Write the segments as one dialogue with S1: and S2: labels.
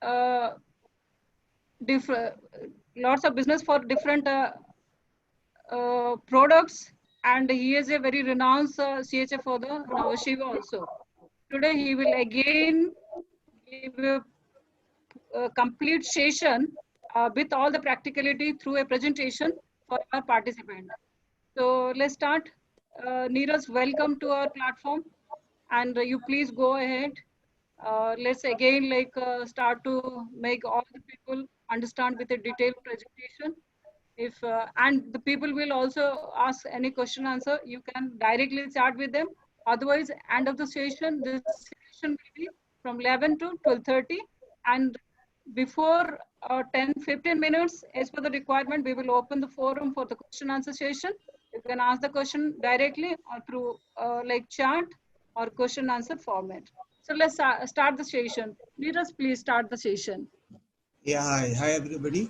S1: uh, different lots of business for different products, and he is a very renowned CHF for the Nhava Sheva also. Today he will again give a complete session with all the practicality through a presentation for our participant. So let's start. Neeraj, welcome to our platform, and you please go ahead. Let's again start to make all the people understand with a detailed presentation. If and the people will also ask any question answer, you can directly chat with them. Otherwise, end of the session, this session will be from 11 to 12:30, and before 10-15 minutes, as per the requirement, we will open the forum for the question answer session. You can ask the question directly or through like chat or question answer format. So let's start the session. Neeraj, please start the session.
S2: Yeah, hi everybody.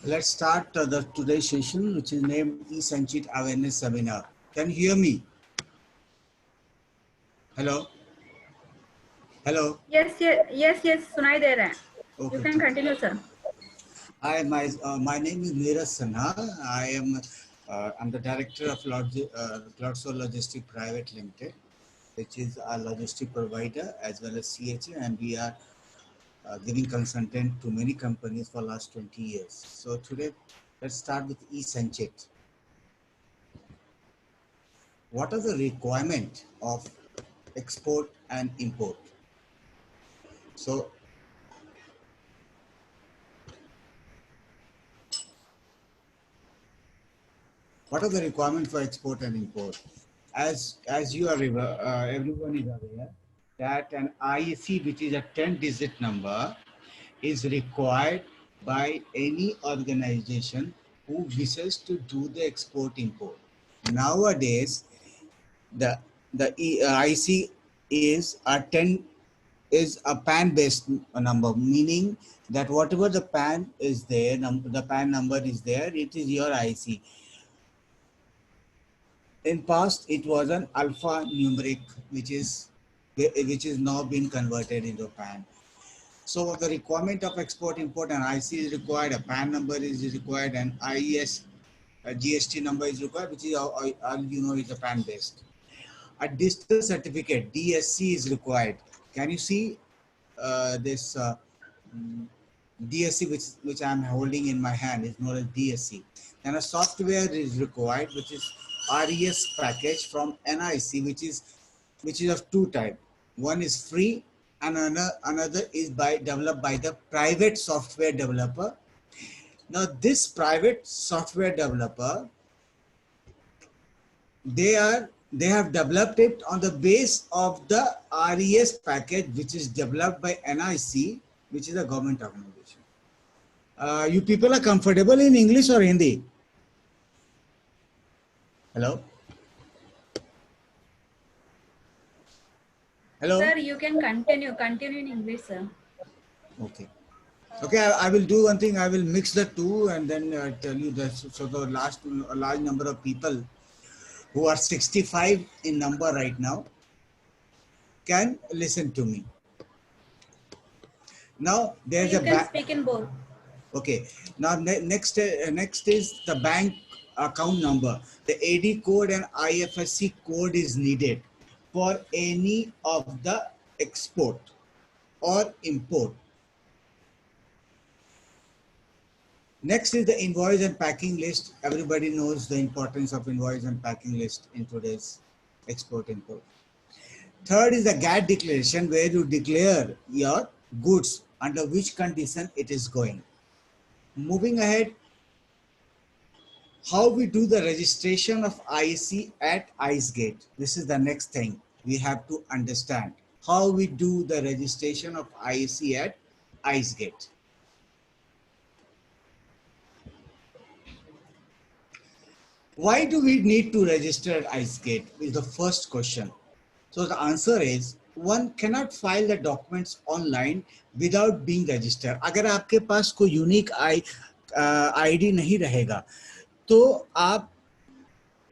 S2: Let's start the today's session, which is named E-Sanchit Awareness Seminar. Can you hear me? Hello? Hello?
S3: Yes, सुनाई दे रहा है.
S2: Okay,
S3: You can continue, sir.
S2: Hi, my name is Neeraj Sinha. I'm the director of Cloudsol Logistic Private Limited, which is a logistic provider as well as CHA, and we are giving consultant to many companies for last 20 years. So today, let's start with E-Sanchit. What are the requirements of export and import? So, what are the requirements for export and import? As you are everyone is aware that an IEC, which is a 10-digit number, is required by any organization who wishes to do the export import. Nowadays, the IC is a PAN based number, meaning that whatever the PAN is there, the PAN number is there, it is your IC. In past, it was an alphanumeric, which is now been converted into PAN. So the requirement of export import, and IC is required, a PAN number is required, and IES a GST number is required, which is all you know is a PAN based. A digital certificate DSC is required. Can you see this DSC which I am holding in my hand is known as DSC. And a software is required, which is RES package from NIC, which is of two types. One is free and another is developed by the private software developer. Now this private software developer, they have developed it on the base of the RES package, which is developed by NIC, which is a government organization. You people are comfortable in English or Hindi? Hello? Hello?
S3: Sir, you can continue in English, sir.
S2: Okay. Okay, I will do one thing. I will mix the two and then tell you that. So the large number of people who are 65 in number right now can listen to me. Now there's
S3: you can speak in both.
S2: Okay. Now next is the bank account number. The AD code and IFSC code is needed for any of the export or import. Next is the invoice and packing list. Everybody knows the importance of invoice and packing list in today's export import. Third is the GAT declaration, where you declare your goods under which condition it is going. Moving ahead, how we do the registration of IC at IceGate. This is the next thing we have to understand. How we do the registration of IC at IceGate. Why do we need to register at IceGate is the first question. So the answer is, one cannot file the documents online without being registered. अगर आपके पास कोई unique ID नहीं रहेगा, तो आप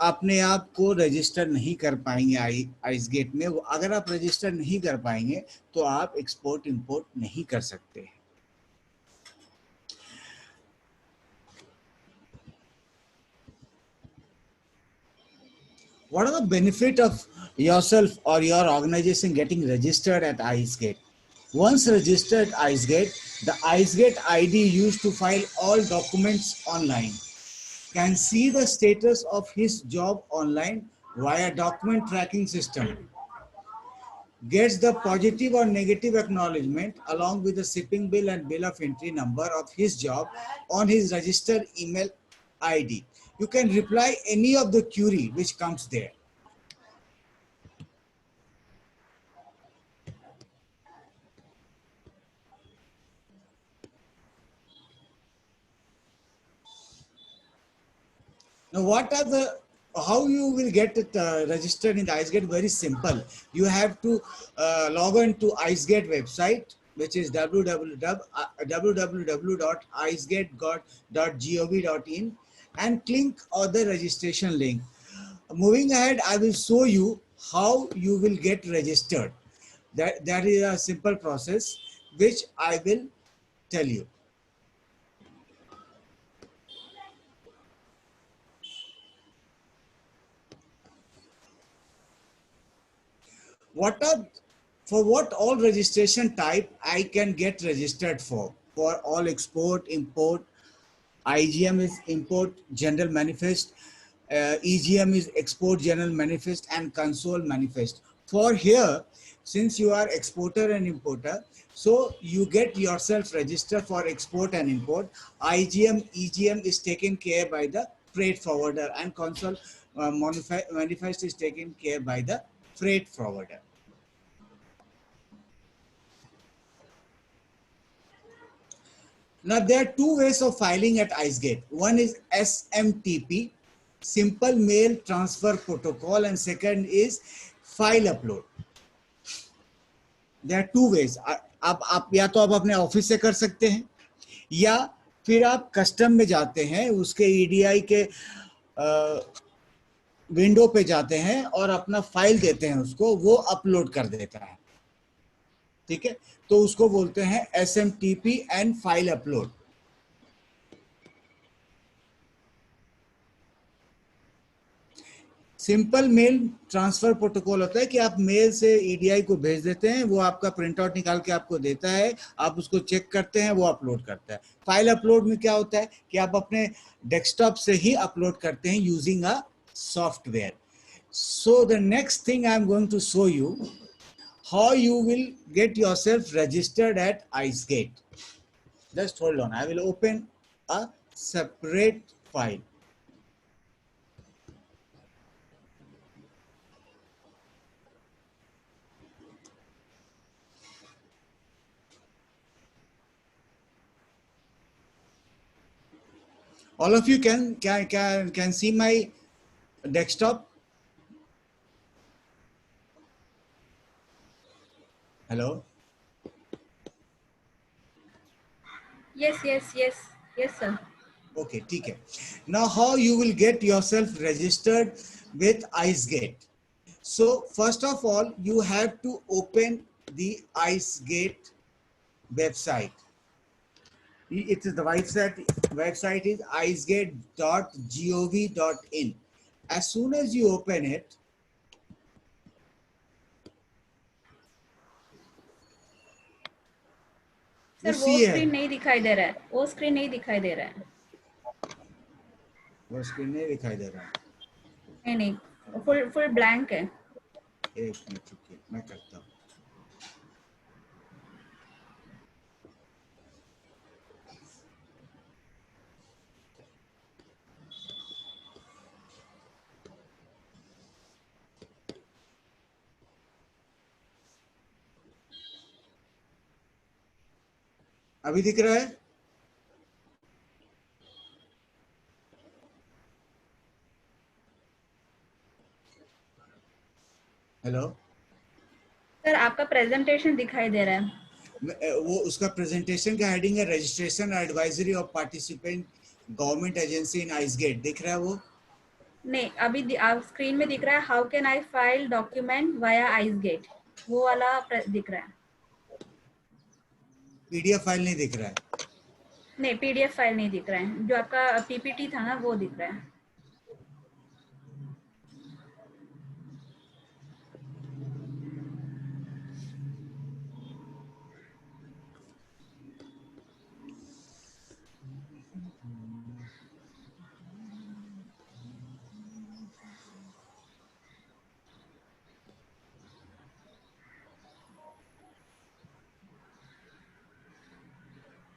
S2: अपने आप को रजिस्टर नहीं कर पाएंगे आइस गेट में। अगर आप रजिस्टर नहीं कर पाएंगे तो आप एक्सपोर्ट इंपोर्ट नहीं कर सकते। What are the benefit of yourself or your organization getting registered at IceGate? Once registered at IceGate, the IceGate ID used to file all documents online, can see the status of his job online via document tracking system, gets the positive or negative acknowledgement along with the shipping bill and bill of entry number of his job on his registered email ID. You can reply any of the query which comes there. Now, what are the how you will get it registered in the IceGate? Very simple. You have to log on to IceGate website, which is www.icegate.gov.in, and click on the registration link. Moving ahead, I will show you how you will get registered. That is a simple process which I will tell you. For what all registration type I can get registered for all export, import, IGM is import general manifest, EGM is export general manifest, and console manifest. For here, since you are exporter and importer, so you get yourself registered for export and import. IGM, EGM is taken care by the freight forwarder, and console manifest is taken care by the freight forwarder. Now, there are two ways of filing at IceGate. One is SMTP, Simple Mail Transfer Protocol, and second is file upload. There are two ways. आप या तो आप अपने office से कर सकते हैं या फिर आप कस्टम में जाते हैं, उसके EDI के विंडो पे जाते हैं और अपना फाइल देते हैं उसको, वो अपलोड कर देता है। ठीक है, तो उसको बोलते हैं SMTP and file upload. Simple mail transfer protocol होता है कि आप मेल से EDI को भेज देते हैं, वो आपका प्रिंट आउट निकाल के आपको देता है, आप उसको चेक करते हैं, वो अपलोड करता है। फाइल अपलोड में क्या होता है कि आप अपने डेस्कटॉप से ही अपलोड करते हैं using a software. So the next thing I am going to show you how you will get yourself registered at IceGate. Just hold on, I will open a separate file. All of you can see my desktop. Hello.
S3: Yes, sir.
S2: Okay, ठीक है. Now, how you will get yourself registered with IceGate? So, first of all, you have to open the IceGate website. It is the website is icegate.gov.in. As soon as you open it,
S3: sir वो screen नहीं दिखाई दे रहा है, वो screen नहीं दिखाई दे रहा है।
S2: वो स्क्रीन नहीं दिखाई दे रहा है?
S3: नहीं, फुल ब्लैंक है।
S2: एक मिनट रुकिए, मैं करता हूँ। अभी दिख रहा है? हेलो
S3: सर, आपका प्रेजेंटेशन दिखाई दे रहा है।
S2: वो उसका प्रेजेंटेशन का हेडिंग है registration advisory of participant government agency in IceGate, दिख रहा है वो?
S3: नहीं, अभी स्क्रीन में दिख रहा है how can I file document via ICEGATE, वो वाला दिख रहा है।
S2: पीडीएफ फाइल नहीं दिख रहा है?
S3: नहीं, पीडीएफ फाइल नहीं दिख रहा है, जो आपका पीपीटी था ना वो दिख रहा है।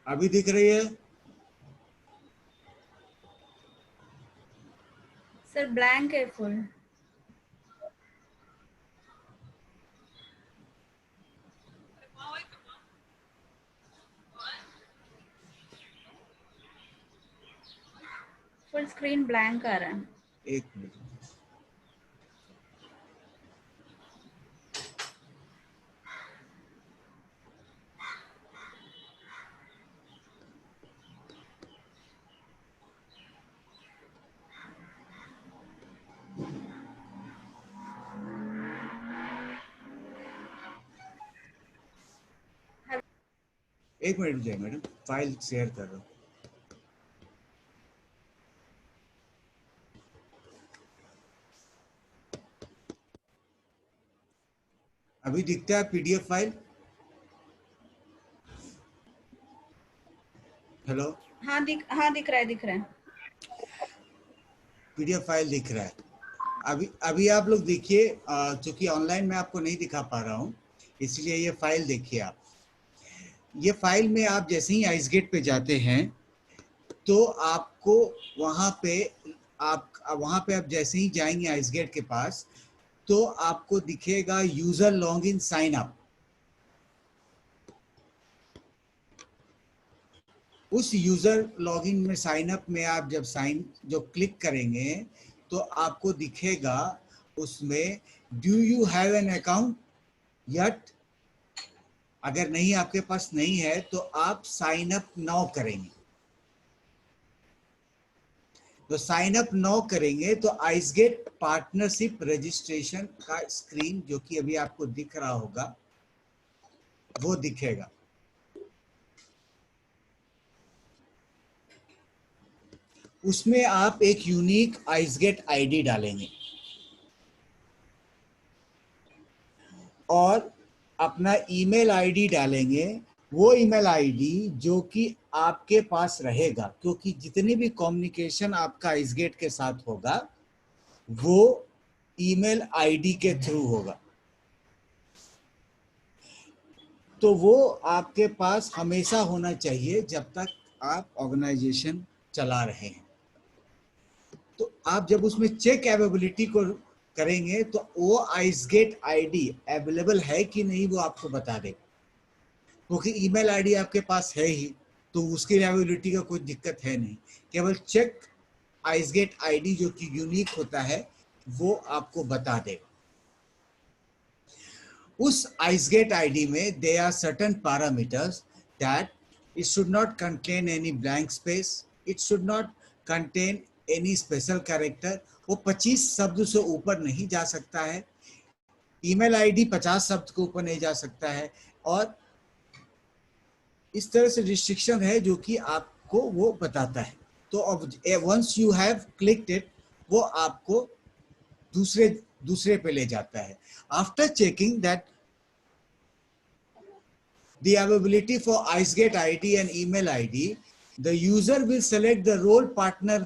S2: अभी दिख रही है?
S3: सर ब्लैंक है फुल। फुल स्क्रीन ब्लैंक आ रहा है।
S2: एक मिनट। एक मिनट रुक जाइए मैडम, फाइल शेयर कर रहा हूँ। अभी दिखता है पीडीएफ फाइल? हेलो?
S3: हाँ दिख रहा है, दिख रहा है।
S2: पीडीएफ फाइल दिख रहा है। अभी आप लोग देखिए, चूंकि ऑनलाइन में आपको नहीं दिखा पा रहा हूँ, इसलिए ये फाइल देखिए आप। ये फाइल में आप जैसे ही आइसगेट पे जाते हैं तो आपको वहाँ पे आप जैसे ही जाएंगे आइसगेट के पास तो आपको दिखेगा यूजर लॉगिन साइन अप। उस यूजर लॉगिन में साइन अप में आप जब जो क्लिक करेंगे तो आपको दिखेगा उसमें do you have an account yet. अगर नहीं, आपके पास नहीं है तो आप साइन अप नाउ करेंगे। तो साइन अप नाउ करेंगे तो आइसगेट पार्टनरशिप रजिस्ट्रेशन का स्क्रीन जो कि अभी आपको दिख रहा होगा वो दिखेगा। उसमें आप एक यूनिक आइसगेट आईडी डालेंगे और अपना ईमेल आईडी डालेंगे। वो ईमेल आईडी जो कि आपके पास रहेगा, क्योंकि जितनी भी कम्युनिकेशन आपका आइसगेट के साथ होगा वो ईमेल आईडी के थ्रू होगा। तो वो आपके पास हमेशा होना चाहिए जब तक आप ऑर्गेनाइजेशन चला रहे हैं। तो आप जब उसमें चेक अवेलेबिलिटी को करेंगे तो वो आइसगेट आईडी अवेलेबल है कि नहीं वो आपको बता देगा, क्योंकि ईमेल आईडी आपके पास है ही, तो उसकी अवेलेबिलिटी का कोई दिक्कत है नहीं। केवल चेक आइसगेट आईडी जो कि यूनिक होता है वो आपको बता देगा। उस आइसगेट आईडी में there are certain parameters that it should not contain any blank space, it should not contain any special character। वो 25 शब्द से ऊपर नहीं जा सकता है। ईमेल आईडी 50 शब्द के ऊपर नहीं जा सकता है। और इस तरह से रिस्ट्रिक्शन है जो कि आपको वो बताता है। तो अब once you have clicked it वो आपको दूसरे पे ले जाता है। After checking that the availability for iceGate ID and email ID, the user will select the role partner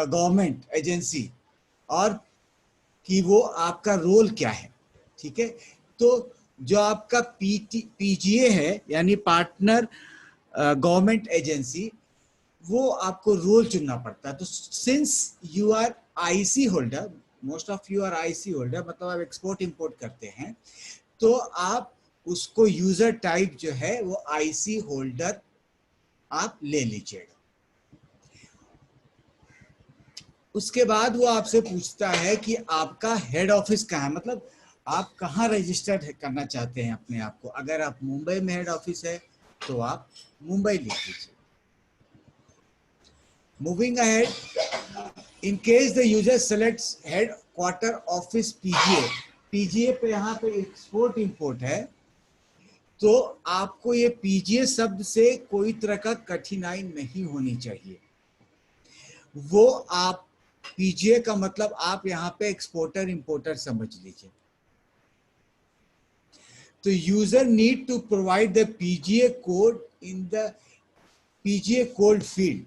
S2: government agency और कि वो आपका रोल क्या है। ठीक है, तो जो आपका पीजीए है यानी पार्टनर गवर्नमेंट एजेंसी, वो आपको रोल चुनना पड़ता है। तो since you are IEC holder, most of you are IEC holder, मतलब आप एक्सपोर्ट इंपोर्ट करते हैं, तो आप उसको यूजर टाइप जो है वो आईसी होल्डर आप ले लीजिएगा। उसके बाद वो आपसे पूछता है कि आपका हेड ऑफिस कहाँ है, मतलब आप कहाँ रजिस्टर्ड करना चाहते हैं अपने आप को। अगर आप मुंबई में हेड ऑफिस है तो आप मुंबई लिख लीजिए। Moving ahead, in case the user selects headquarter office PGA, PGA पे यहाँ पे एक्सपोर्ट इंपोर्ट है, तो आपको ये PGA शब्द से कोई तरह का कठिनाई नहीं होनी चाहिए। वो आप PGA का मतलब आप यहाँ पे एक्सपोर्टर इंपोर्टर समझ लीजिए। तो user need to provide the PGA code in the PGA code field.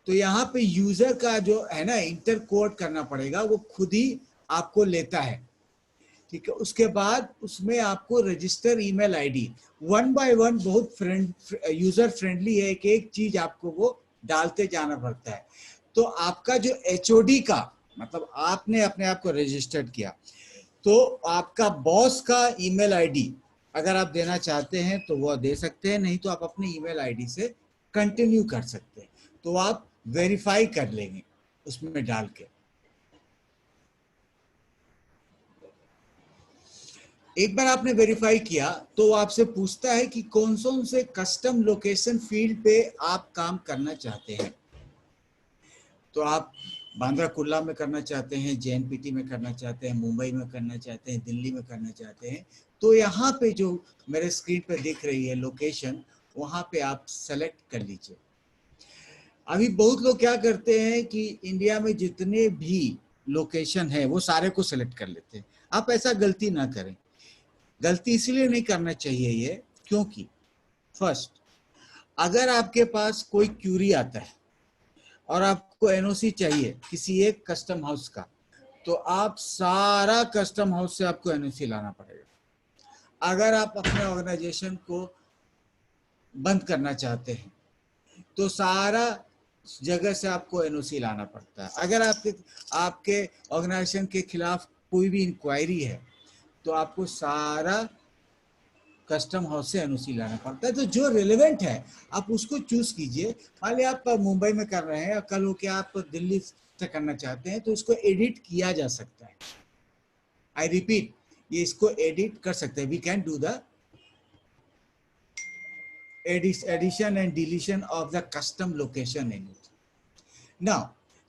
S2: तो यहाँ पे यूजर का जो है ना इंटर कोड करना पड़ेगा, वो खुद ही आपको लेता है, ठीक है। उसके बाद उसमें आपको रजिस्टर ईमेल आईडी 1 बाय 1 बहुत यूजर फ्रेंडली है, एक चीज आपको वो डालते जाना पड़ता है। तो आपका जो HOD का मतलब आपने अपने आप को रजिस्टर्ड किया, तो आपका बॉस का ईमेल आईडी अगर आप देना चाहते हैं तो वो दे सकते हैं, नहीं तो आप अपने ईमेल आईडी से कंटिन्यू कर सकते हैं। तो आप वेरीफाई कर लेंगे उसमें डाल के। एक बार आपने वेरीफाई किया तो वो आपसे पूछता है कि कौन से कस्टम लोकेशन फील्ड पे आप काम करना चाहते हैं। तो आप बांद्रा कुर्ला में करना चाहते हैं, JNPT में करना चाहते हैं, मुंबई में करना चाहते हैं, दिल्ली में करना चाहते हैं, तो यहाँ पे जो मेरे स्क्रीन पे दिख रही है लोकेशन, वहां पे आप सेलेक्ट कर लीजिए। अभी बहुत लोग क्या करते हैं कि इंडिया में जितने भी लोकेशन है वो सारे को सेलेक्ट कर लेते हैं। आप ऐसा गलती ना करें। गलती इसलिए नहीं करना चाहिए ये, क्योंकि फर्स्ट, अगर आपके पास कोई क्यूरी आता है और आपको NOC चाहिए किसी एक कस्टम हाउस का, तो आप सारा कस्टम हाउस से आपको NOC लाना पड़ेगा। अगर आप अपने ऑर्गेनाइजेशन को बंद करना चाहते हैं तो सारा जगह से आपको NOC लाना पड़ता है। अगर आपके ऑर्गेनाइजेशन के खिलाफ कोई भी इंक्वायरी है तो आपको सारा कस्टम हाउस से NOC लाना पड़ता है। तो जो रिलेवेंट है आप उसको चूज कीजिए। मान लिया आप मुंबई में कर रहे हैं और कल हो के आप दिल्ली से करना चाहते हैं, तो इसको एडिट किया जा सकता है। आई रिपीट, ये इसको एडिट कर सकते हैं। We can do the addition and deletion of the custom location in it. Now,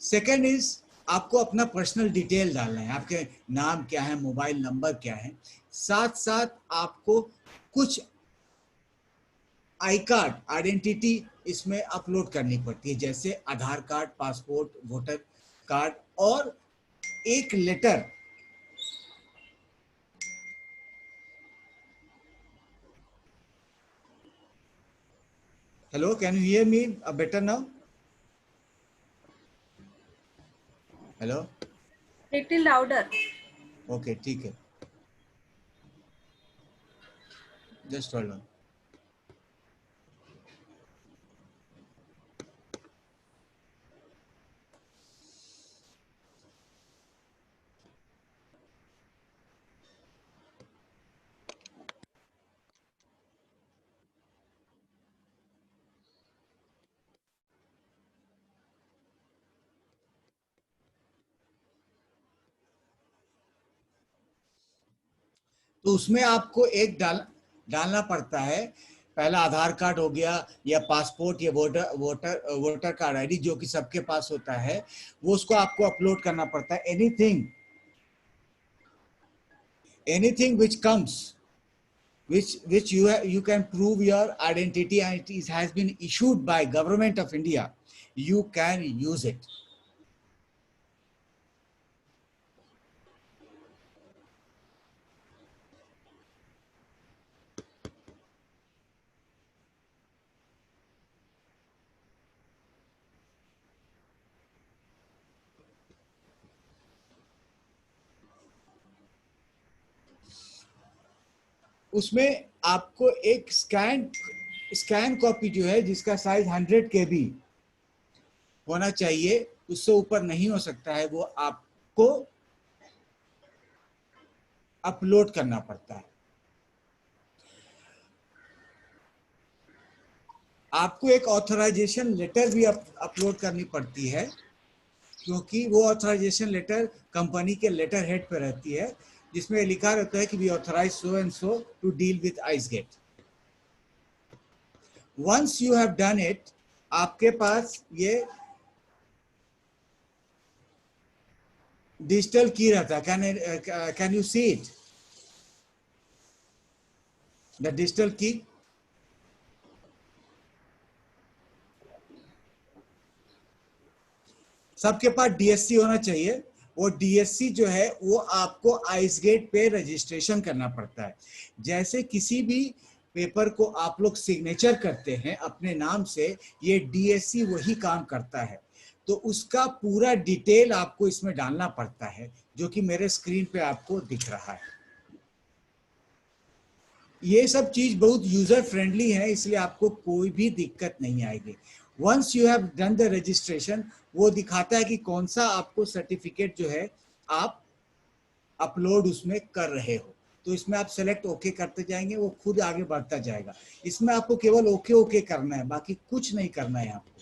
S2: second is आपको अपना पर्सनल डिटेल डालना है। आपके नाम क्या है, मोबाइल नंबर क्या है, साथ साथ आपको कुछ आई कार्ड आइडेंटिटी इसमें अपलोड करनी पड़ती है, जैसे आधार कार्ड, पासपोर्ट, वोटर कार्ड और एक letter. Hello, can you hear me better now? Hello?
S3: Little louder.
S2: Okay, ठीक है। Just hold on. तो उसमें आपको एक डालना पड़ता है। पहला आधार कार्ड हो गया या पासपोर्ट या वोटर कार्ड आईडी, जो कि सबके पास होता है, वो उसको आपको अपलोड करना पड़ता है। Anything which comes, which you can prove your identity and it has been issued by government of India, you can use it. उसमें आपको एक स्कैन कॉपी जो है जिसका साइज 100 KB होना चाहिए, उससे ऊपर नहीं हो सकता है, वो आपको अपलोड करना पड़ता है। आपको एक ऑथराइजेशन लेटर भी अपलोड करनी पड़ती है, क्योंकि वो ऑथराइजेशन लेटर कंपनी के लेटर हेड पे रहती है, जिसमें लिखा रहता है कि we authorize so and so to deal with ICEGATE. Once you have done it, आपके पास ये डिजिटल की रहता है. Can you see it, the digital key? सबके पास डीएससी होना चाहिए. वो डीएससी जो है वो आपको आइसगेट पे रजिस्ट्रेशन करना पड़ता है. जैसे किसी भी पेपर को आप लोग सिग्नेचर करते हैं अपने नाम से, ये डीएससी वही काम करता है. तो उसका पूरा डिटेल आपको इसमें डालना पड़ता है, जो कि मेरे स्क्रीन पे आपको दिख रहा है. ये सब चीज बहुत यूजर फ्रेंडली है, इसलिए आपको कोई भी दिक्कत नहीं आएगी. Once you have done the registration, वो दिखाता है कि कौन सा आपको सर्टिफिकेट जो है आप अपलोड उसमें कर रहे हो. तो इसमें आप सेलेक्ट ओके करते जाएंगे, वो खुद आगे बढ़ता जाएगा. इसमें आपको केवल ओके ओके करना है, बाकी कुछ नहीं करना है. आपको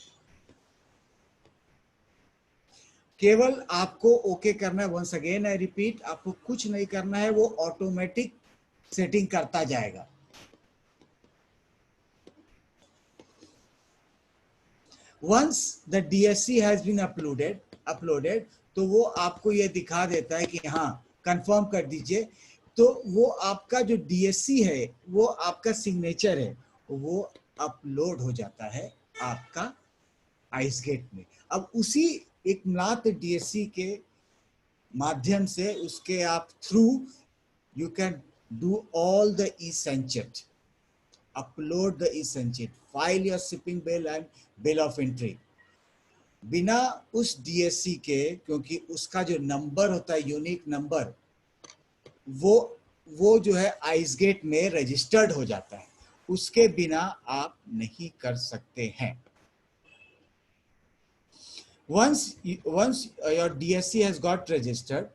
S2: केवल आपको ओके करना है. वंस अगेन आई रिपीट, आपको कुछ नहीं करना है, वो ऑटोमेटिक सेटिंग करता जाएगा. Once the DSC has been uploaded, तो वो आपको ये दिखा देता है कि हाँ कंफर्म कर दीजिए. तो वो आपका जो DSC है, वो आपका सिग्नेचर है, वो अपलोड हो जाता है आपका आइसगेट में. अब उसी एक मात्र DSC के माध्यम से उसके आप through you can do all the e-Sanchit, upload the e-Sanchit, file your shipping bill and bill of entry. बिना उस DSC के, क्योंकि उसका जो नंबर होता है यूनिक नंबर, वो जो है आइसगेट में रजिस्टर्ड हो जाता है. उसके बिना आप नहीं कर सकते हैं. once your DSC has got registered,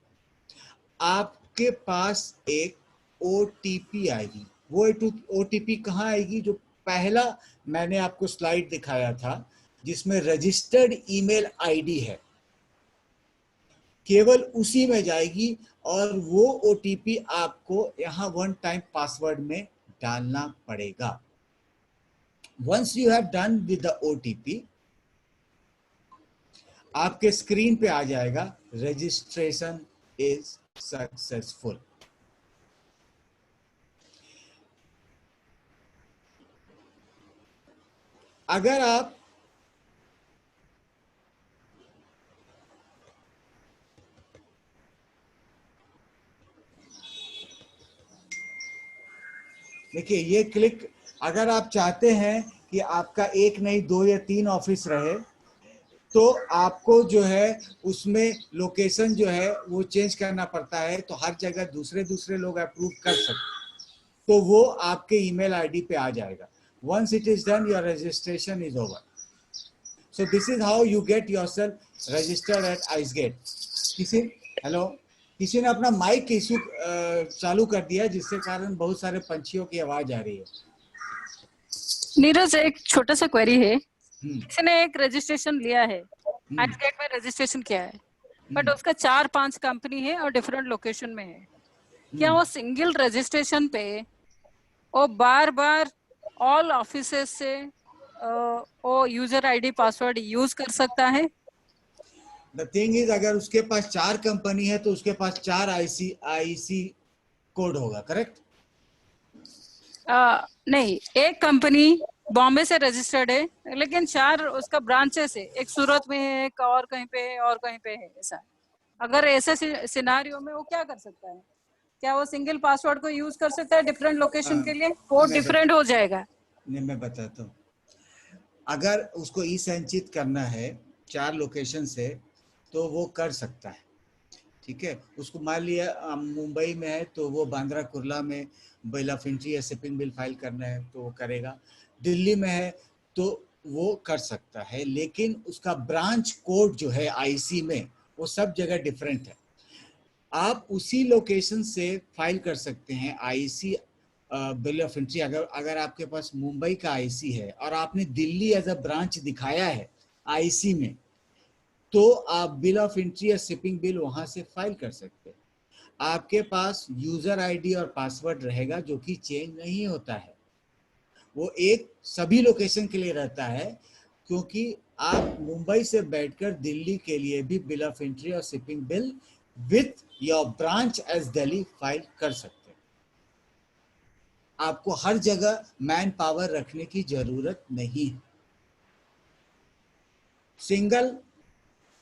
S2: आपके पास एक OTP आएगी. वो OTP कहाँ आएगी? जो पहला मैंने आपको स्लाइड दिखाया था जिसमें रजिस्टर्ड ईमेल आईडी है, केवल उसी में जाएगी. और वो OTP आपको यहाँ वन टाइम पासवर्ड में डालना पड़ेगा. Once you have done with the OTP, आपके स्क्रीन पे आ जाएगा रजिस्ट्रेशन इज सक्सेसफुल. अगर आप देखिए ये क्लिक, अगर आप चाहते हैं कि आपका एक नहीं 2 या 3 ऑफिस रहे, तो आपको जो है उसमें लोकेशन जो है वो चेंज करना पड़ता है. तो हर जगह दूसरे लोग अप्रूव कर सकते, तो वो आपके ईमेल आईडी पे आ जाएगा. Once it is done, your registration is over. So this is how you get yourself registered at IceGate. किसी ने अपना माइक इशू चालू कर दिया, जिससे कारण बहुत सारे पंछियों की आवाज आ रही है.
S1: नीरज, एक छोटा सा क्वेरी है. किसी ने एक रजिस्ट्रेशन लिया है, आइसगेट में रजिस्ट्रेशन किया है, बट उसका 4-5 कंपनी है और डिफरेंट लोकेशन में है. क्या वो सिंगल रजिस्ट्रेशन पे वो बार बार ऑल ऑफिसेस से वो यूजर आईडी पासवर्ड यूज कर सकता है?
S2: द थिंग इज, अगर उसके पास 4 कंपनी है तो उसके पास 4 आईसी कोड होगा, करेक्ट?
S1: नहीं, एक कंपनी बॉम्बे से रजिस्टर्ड है, लेकिन 4 उसका ब्रांचेस है. एक सूरत में है, एक और कहीं पे है, और कहीं पे है. ऐसा अगर ऐसे सिनारियो में वो क्या कर सकता है? क्या वो सिंगल पासवर्ड को यूज कर सकता है डिफरेंट लोकेशन के लिए? कोड डिफरेंट हो जाएगा.
S2: नहीं, मैं बताता हूँ. अगर उसको ई संचित करना है 4 लोकेशन से, तो वो कर सकता है. ठीक है, उसको मान लिया मुंबई में है तो वो बांद्रा कुर्ला में बिल ऑफ एंट्री या शिपिंग बिल फाइल करना है तो वो करेगा. दिल्ली में है तो वो कर सकता है, लेकिन उसका ब्रांच कोड जो है आईसी में, वो सब जगह डिफरेंट है. आप उसी लोकेशन से फाइल कर सकते हैं आईसी बिल ऑफ एंट्री. अगर आपके पास मुंबई का आईसी है और आपने दिल्ली एज अ ब्रांच दिखाया है आईसी में, तो आप बिल ऑफ एंट्री या शिपिंग बिल वहां से फाइल कर सकते हैं. आपके पास यूजर आईडी और पासवर्ड रहेगा जो कि चेंज नहीं होता है. वो एक सभी लोकेशन के लिए रहता है, क्योंकि आप मुंबई से बैठकर दिल्ली के लिए भी बिल ऑफ एंट्री और shipping bill with your branch as Delhi file कर सकते हैं। आपको हर जगह मैन पावर रखने की जरूरत नहीं। सिंगल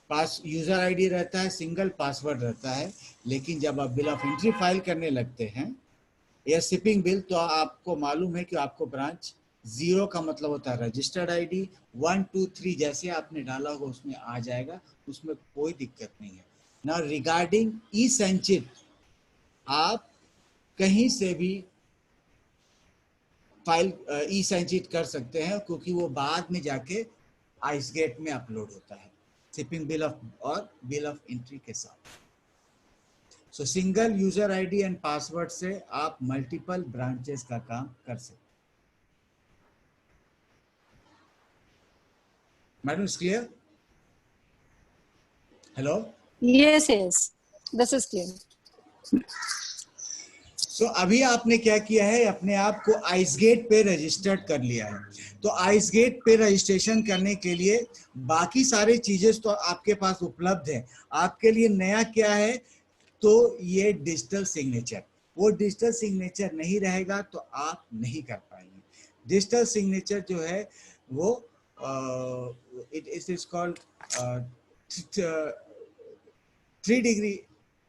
S2: पास यूजर आईडी रहता है, सिंगल पासवर्ड रहता है, लेकिन जब आप बिल ऑफ एंट्री फाइल करने लगते हैं या शिपिंग बिल, तो आपको मालूम है कि आपको ब्रांच 0 का मतलब होता है रजिस्टर्ड आईडी, 1 2 3 जैसे आपने डाला होगा उसमें आ जाएगा, उसमें कोई दिक्कत नहीं है ना। रिगार्डिंग ई संचित, आप कहीं से भी फाइल ई संचित कर सकते हैं, क्योंकि वो बाद में जाके आइसगेट में अपलोड होता है शिपिंग बिल ऑफ और बिल ऑफ एंट्री के साथ। सो single user ID and password से आप मल्टीपल ब्रांचेस का काम कर सकते हैं। Madam, is clear? Hello?
S4: Yes, yes. This is clear.
S2: सो अभी आपने क्या किया है, अपने आप को आइसगेट पे रजिस्टर्ड कर लिया है। तो आइसगेट पे रजिस्ट्रेशन करने के लिए बाकी सारे चीजें तो आपके पास उपलब्ध है। आपके लिए नया क्या है, तो ये डिजिटल सिग्नेचर। वो डिजिटल सिग्नेचर नहीं रहेगा तो आप नहीं कर पाएंगे। डिजिटल सिग्नेचर जो है वो it is called 3 degree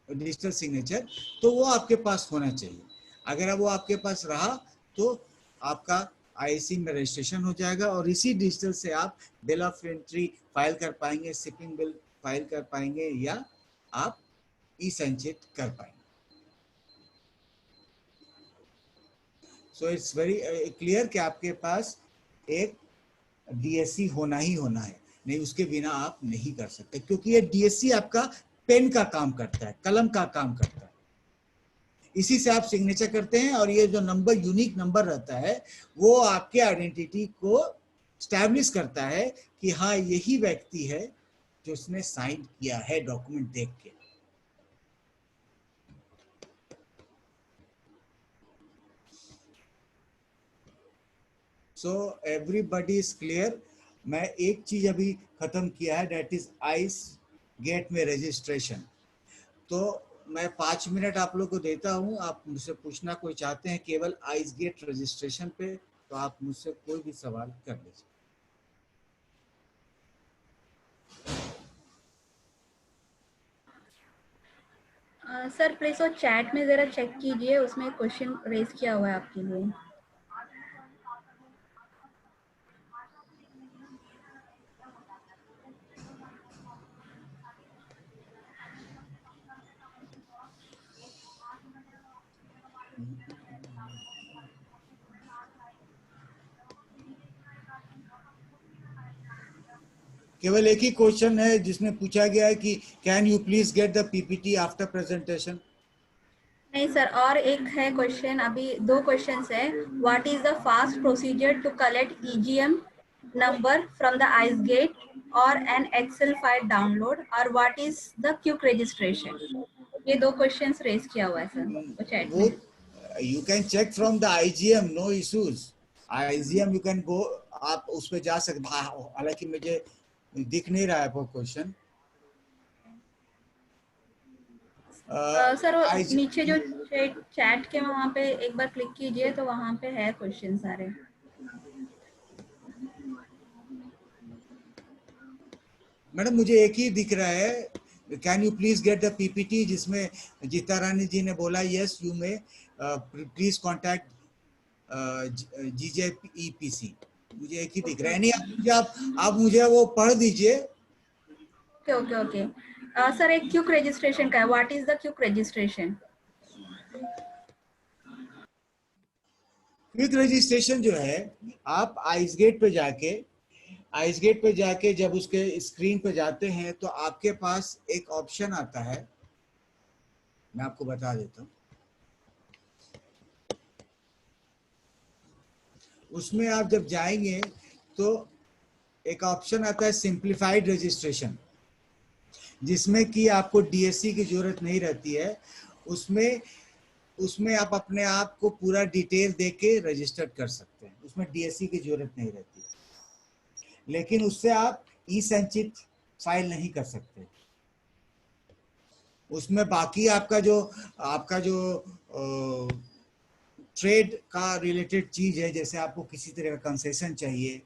S2: digital signature, तो वो आपके पास होना चाहिए। अगर वो आपके पास रहा तो आपका आईसी में रजिस्ट्रेशन हो जाएगा और इसी डिजिटल से आप बिल ऑफ एंट्री फाइल कर पाएंगे, शिपिंग बिल फाइल कर पाएंगे, या आप ई संचित कर पाएंगे। सो इट्स वेरी क्लियर कि आपके पास एक डीएससी होना ही होना है, नहीं उसके बिना आप नहीं कर सकते, क्योंकि ये डीएससी आपका पेन का काम करता है, कलम का काम करता है। इसी से आप सिग्नेचर करते हैं और ये जो नंबर यूनिक नंबर रहता है वो आपके आइडेंटिटी को स्टैब्लिश करता है कि हाँ यही व्यक्ति है जो उसने साइन किया है डॉक्यूमेंट देख के। So everybody is clear. मैं एक चीज अभी खत्म किया है, दैट इज आइस गेट में रजिस्ट्रेशन। तो मैं 5 मिनट आप लोग को देता हूं, आप मुझसे पूछना कोई चाहते हैं केवल आइस गेट रजिस्ट्रेशन पे, तो आप मुझसे कोई भी सवाल कर लीजिए।
S3: सर प्लीज वो चैट में जरा चेक कीजिए, उसमें क्वेश्चन रेज किया हुआ है आपके लिए।
S2: केवल एक ही क्वेश्चन है जिसमें पूछा गया है कि can you please get the PPT after presentation.
S3: नहीं सर, और एक है क्वेश्चन, अभी 2 क्वेश्चंस है। What is the fast procedure to collect EGM number from the ICEGATE और एन एक्सेल फाइल डाउनलोड, और what is the quick registration. ये 2 questions raise किया हुआ है सर वो चैट में।
S2: You can check from the IGM, no issues. IGM you can go, आप उस पे जा सकते। हालांकि मुझे दिख नहीं रहा है वो क्वेश्चन।
S3: सर वो नीचे जो चैट के वहाँ पे एक बार क्लिक कीजिए तो वहाँ पे है क्वेश्चन सारे।
S2: मैडम मुझे एक ही दिख रहा है, can you please get the PPT, जिसमें जीता रानी जी ने बोला यस यू में प्लीज कॉन्टैक्ट जीजेईपीसी। मुझे एक ही दिख रहा है। नहीं आप मुझे वो पढ़ दीजिए।
S3: ओके ओके ओके सर, एक क्विक रजिस्ट्रेशन का है, what is the quick registration.
S2: Quick registration जो है, आप आइसगेट पे जाके जब उसके स्क्रीन पे जाते हैं तो आपके पास एक ऑप्शन आता है, मैं आपको बता देता हूं। उसमें आप जब जाएंगे तो एक ऑप्शन आता है सिंप्लीफाइड रजिस्ट्रेशन, जिसमें कि आपको डीएससी की जरूरत नहीं रहती है। उसमें आप अपने आप को पूरा डिटेल देके रजिस्टर कर सकते हैं, उसमें डीएससी की जरूरत नहीं रहती। लेकिन उससे आप ई संचित फाइल नहीं कर सकते। उसमें बाकी आपका जो ट्रेड का रिलेटेड चीज है, जैसे आपको किसी तरह का कंसेशन चाहिए,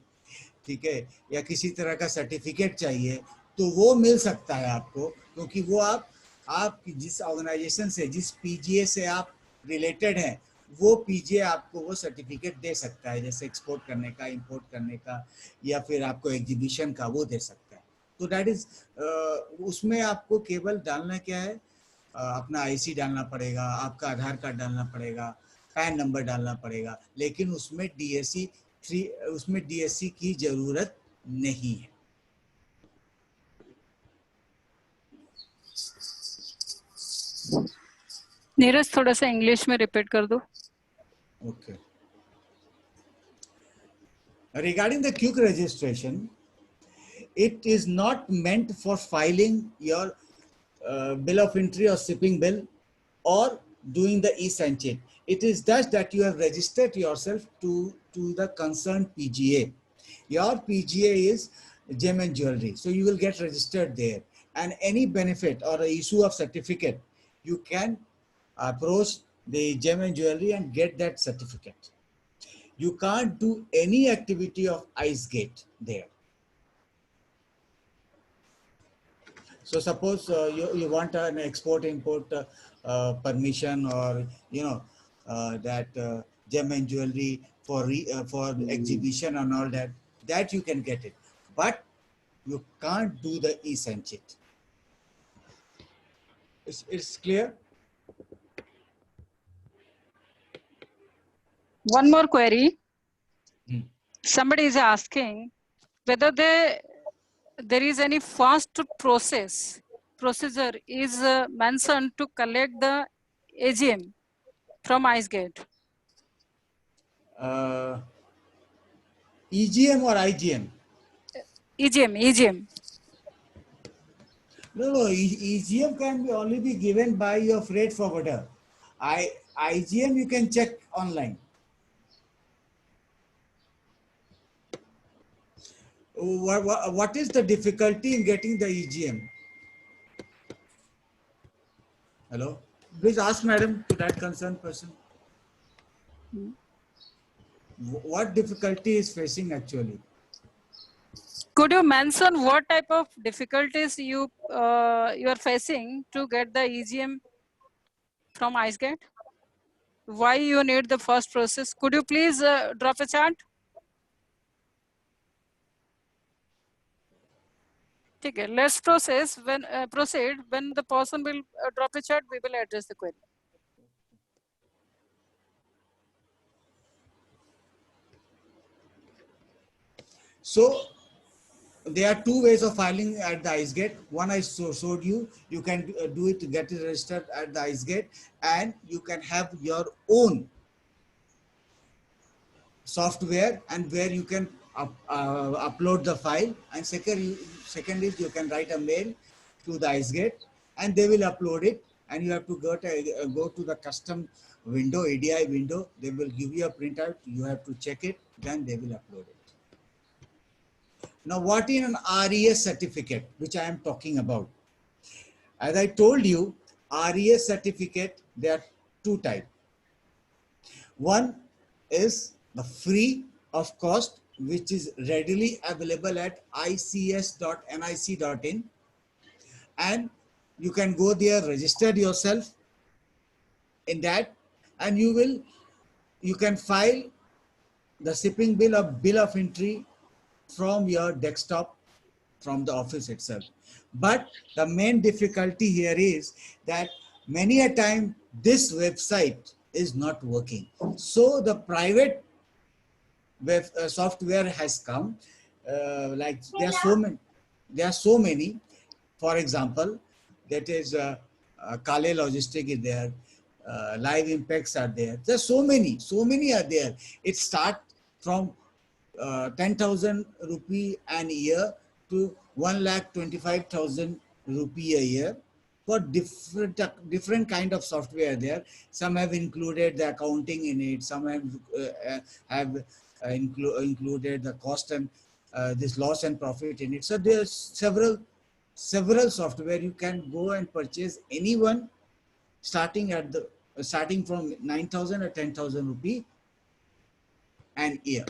S2: ठीक है, या किसी तरह का सर्टिफिकेट चाहिए, तो वो मिल सकता है आपको, क्योंकि वो आप जिस ऑर्गेनाइजेशन से, जिस पीजीए से आप रिलेटेड हैं, वो पीजीए आपको वो सर्टिफिकेट दे सकता है, जैसे एक्सपोर्ट करने का, इंपोर्ट करने का, या फिर आपको एग्जीबिशन का वो दे सकता है। तो दैट इज उसमें आपको केवल डालना क्या है, अपना आईसी डालना पड़ेगा, आपका आधार कार्ड डालना पड़ेगा, पैन नंबर डालना पड़ेगा, लेकिन उसमें डीएससी की जरूरत नहीं है।
S4: नीरज थोड़ा सा इंग्लिश में रिपीट कर दो।
S2: Okay. Regarding the quick registration, it is not meant for filing your bill of entry or shipping bill or doing the e-sanchit. It is just that you have registered yourself to the concerned PGA. Your PGA is gem and jewelry, so you will get registered there. And any benefit or a issue of certificate, you can approach the gem and jewelry and get that certificate. You can't do any activity of IceGate there. So suppose you want an export import permission, or that gem and jewelry for exhibition and all that you can get it, but you can't do the e-sanchit. It's clear?
S4: One more query.
S2: Hmm.
S4: Somebody is asking whether there is any fast procedure is mentioned to collect the AGM from IceGate.
S2: EGM or IGM?
S4: EGM.
S2: No, EGM can only be given by your freight forwarder. IGM you can check online. What is the difficulty in getting the EGM? Hello? Please ask madam to that concerned person. What difficulty is facing actually?
S4: Could you mention what type of difficulties you are facing to get the EGM from IceGate? Why you need the first process? Could you please drop a chart? Okay, let's proceed when the person will drop a chart, we will address the query.
S2: So there are two ways of filing at the IceGate. One I showed you. You can do it to get it registered at the IceGate, and you can have your own software and where you can upload the file. And second is you can write a mail to the IceGate and they will upload it, and you have to go to the custom window, ADI window. They will give you a printout. You have to check it, then they will upload it. Now, what is an RES certificate, which I am talking about? As I told you, RES certificate, there are two types. One is the free of cost, which is readily available at ics.nic.in, and you can go there, register yourself in that, and you can file the shipping bill or bill of entry from your desktop, from the office itself. But the main difficulty here is that many a time this website is not working. So the private web software has come. Like there are so many. For example, that is Kale Logistic is there. Live Impacts are there. There's so many are there. It starts from 10,000 rupee an year to 1,25,000 rupee a year for different kind of software there. Some have included the accounting in it. Some have included the cost and this loss and profit in it. So there's several software. You can go and purchase anyone starting from 9,000 or 10,000 rupee an year.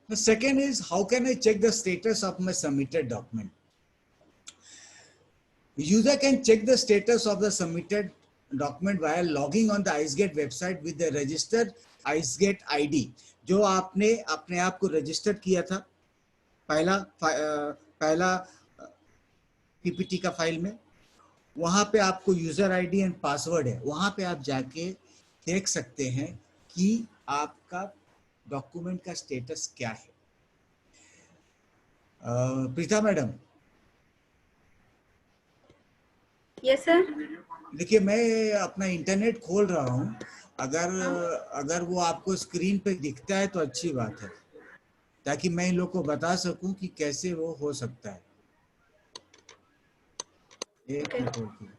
S2: The second is, how can I check the status of my submitted document? User can check the status of the submitted document via logging on the IceGate website with the registered IceGate ID. जो आपने अपने आप को register किया था पहला PPT का file में, वहां पे आपको यूजर आईडी एंड पासवर्ड है, वहां पे आप जाके देख सकते हैं कि आपका डॉक्यूमेंट का स्टेटस क्या है। Preeta madam,
S3: yes sir.
S2: देखिए मैं अपना इंटरनेट खोल रहा हूँ, अगर वो आपको स्क्रीन पे दिखता है तो अच्छी बात है, ताकि मैं इन लोग को बता सकूं कि कैसे वो हो सकता है। एक मिनट होल्ड कीजिए।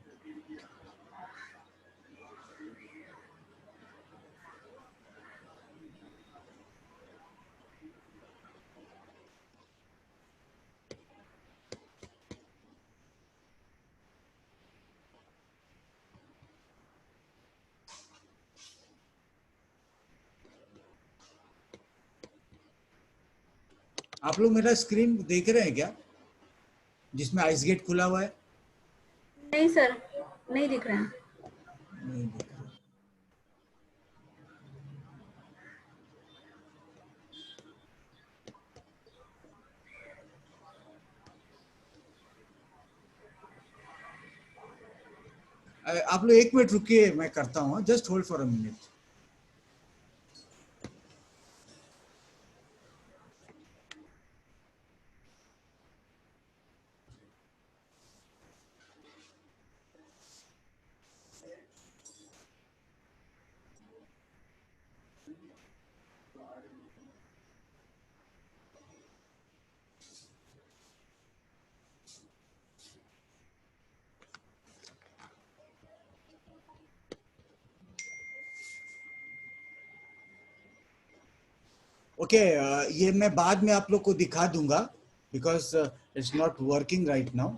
S2: आप लोग मेरा स्क्रीन देख रहे हैं क्या, जिसमें आइसगेट खुला हुआ है?
S3: नहीं सर, नहीं दिख रहा है।
S2: नहीं दिख रहा। आप लोग एक मिनट रुकिए, मैं करता हूँ, just hold for a minute. Okay, ये मैं बाद में आप लोग को दिखा दूंगा, because it's not working right now.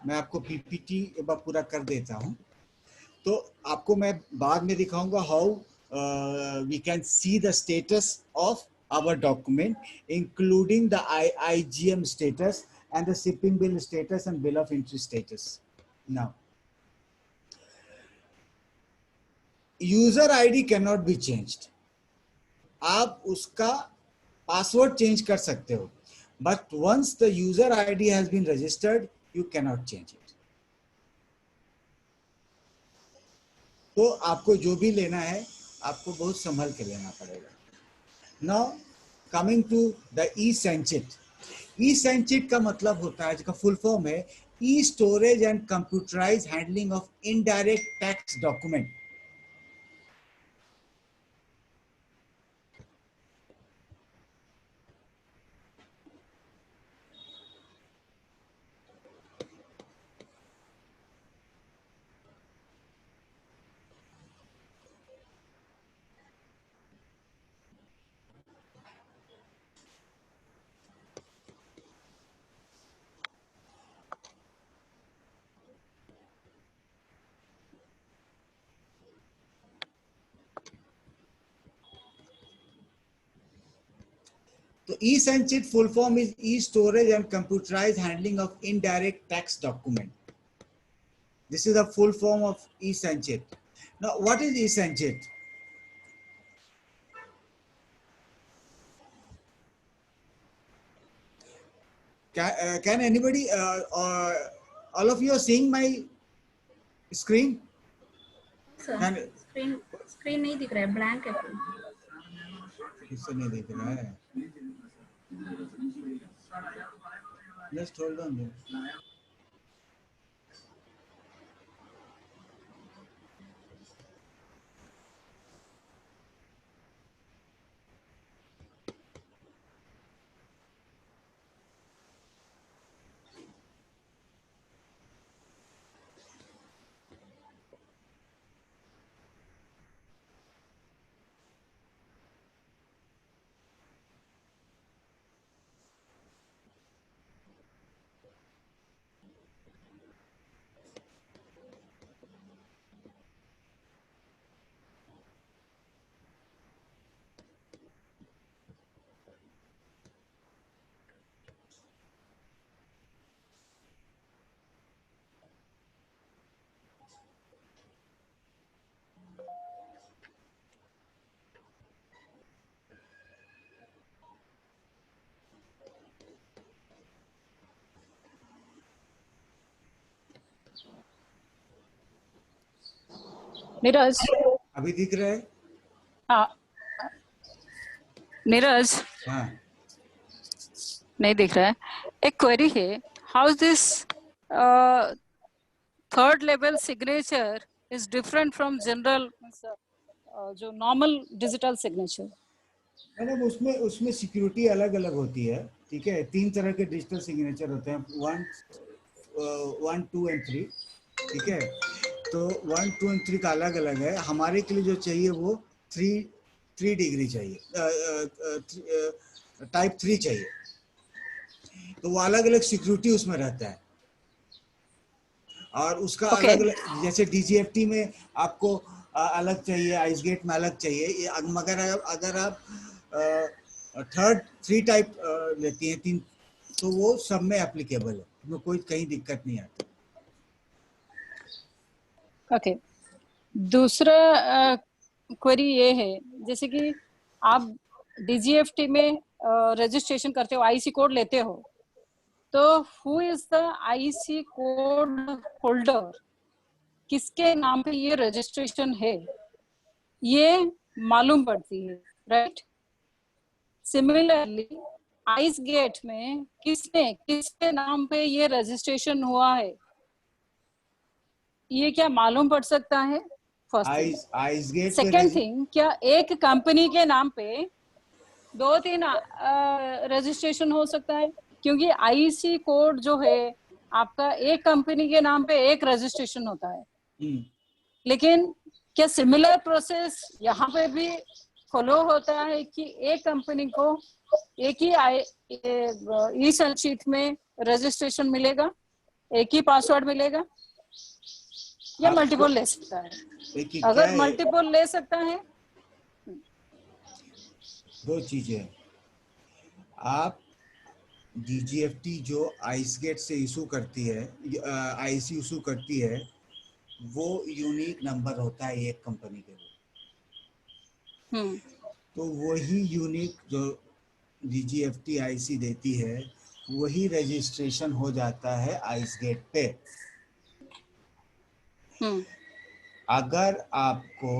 S2: मैं आपको पीपीटी एक बार पूरा कर देता हूँ, तो आपको मैं बाद में दिखाऊंगा how we can see the status of our document, including the IGM status and the shipping bill status and bill of entry status. Now, user ID cannot be changed. आप उसका पासवर्ड चेंज कर सकते हो, but once the user ID has been registered, you cannot change it. तो आपको जो भी लेना है, आपको बहुत संभल के लेना पड़ेगा। Now, coming to the e-Sanchit. e-Sanchit का मतलब होता है, इसका फुल फॉर्म है e-Storage and Computerized Handling of Indirect Tax Document. तो e-Sanchit full form is e-Storage and Computerized Handling of Indirect Tax Document. This is the full form of e-Sanchit. Now, what is e-Sanchit? Can anybody, all of you are seeing my screen?
S3: Sir screen नहीं दिख रहा है, blank है।
S2: किससे नहीं दिख रहा है? Just hold on there.
S4: Neeraj,
S2: अभी दिख रहा है?
S4: हाँ नीरज,
S2: हाँ,
S4: नहीं दिख रहा है। एक क्वेरी है, how is this third level signature is different from general, जो नॉर्मल डिजिटल सिग्नेचर?
S2: मैडम उसमें उसमें सिक्योरिटी अलग अलग होती है, ठीक है। 3 तरह के डिजिटल सिग्नेचर होते हैं, 1, 2 एंड 3, ठीक है। तो 1, 2 एंड 3 का अलग अलग है। हमारे के लिए जो चाहिए वो 3 डिग्री चाहिए, टाइप 3 चाहिए, तो वो अलग अलग सिक्योरिटी उसमें रहता है। और उसका
S4: Okay.
S2: अलग अलग, जैसे डीजीएफटी में आपको अलग चाहिए, आइसगेट में अलग चाहिए, मगर अगर आप थर्ड 3 टाइप लेती हैं, 3, तो वो सब में एप्लीकेबल है, उसमें कोई कहीं दिक्कत नहीं आती।
S4: ओके, दूसरा क्वेरी ये है, जैसे कि आप डीजीएफटी में रजिस्ट्रेशन करते हो, आईसी कोड लेते हो, तो who is the IC code holder, किसके नाम पे ये रजिस्ट्रेशन है, ये मालूम पड़ती है, राइट? सिमिलरली आइस गेट में किसके नाम पे ये रजिस्ट्रेशन हुआ है, ये क्या मालूम पड़ सकता है? First thing.
S2: आइसगेट पे
S4: सेकेंड थिंग, क्या एक कंपनी के नाम पे 2-3 रजिस्ट्रेशन हो सकता है? क्योंकि आईसी कोड जो है आपका, एक कंपनी के नाम पे एक रजिस्ट्रेशन होता है, लेकिन क्या सिमिलर प्रोसेस यहाँ पे भी फॉलो होता है कि एक कंपनी को एक ही ई संचित में रजिस्ट्रेशन मिलेगा, एक ही पासवर्ड मिलेगा, या मल्टीपल ले सकता है? अगर मल्टीपल ले सकता है,
S2: 2 चीजें, आप डीजीएफटी जो आइसगेट से इशू करती है, आईसी इशू करती है, वो यूनिक नंबर होता है एक कंपनी के लिए। तो वही यूनिक जो डीजीएफटी आईसी देती है, वही रजिस्ट्रेशन हो जाता है आइसगेट पे। अगर आपको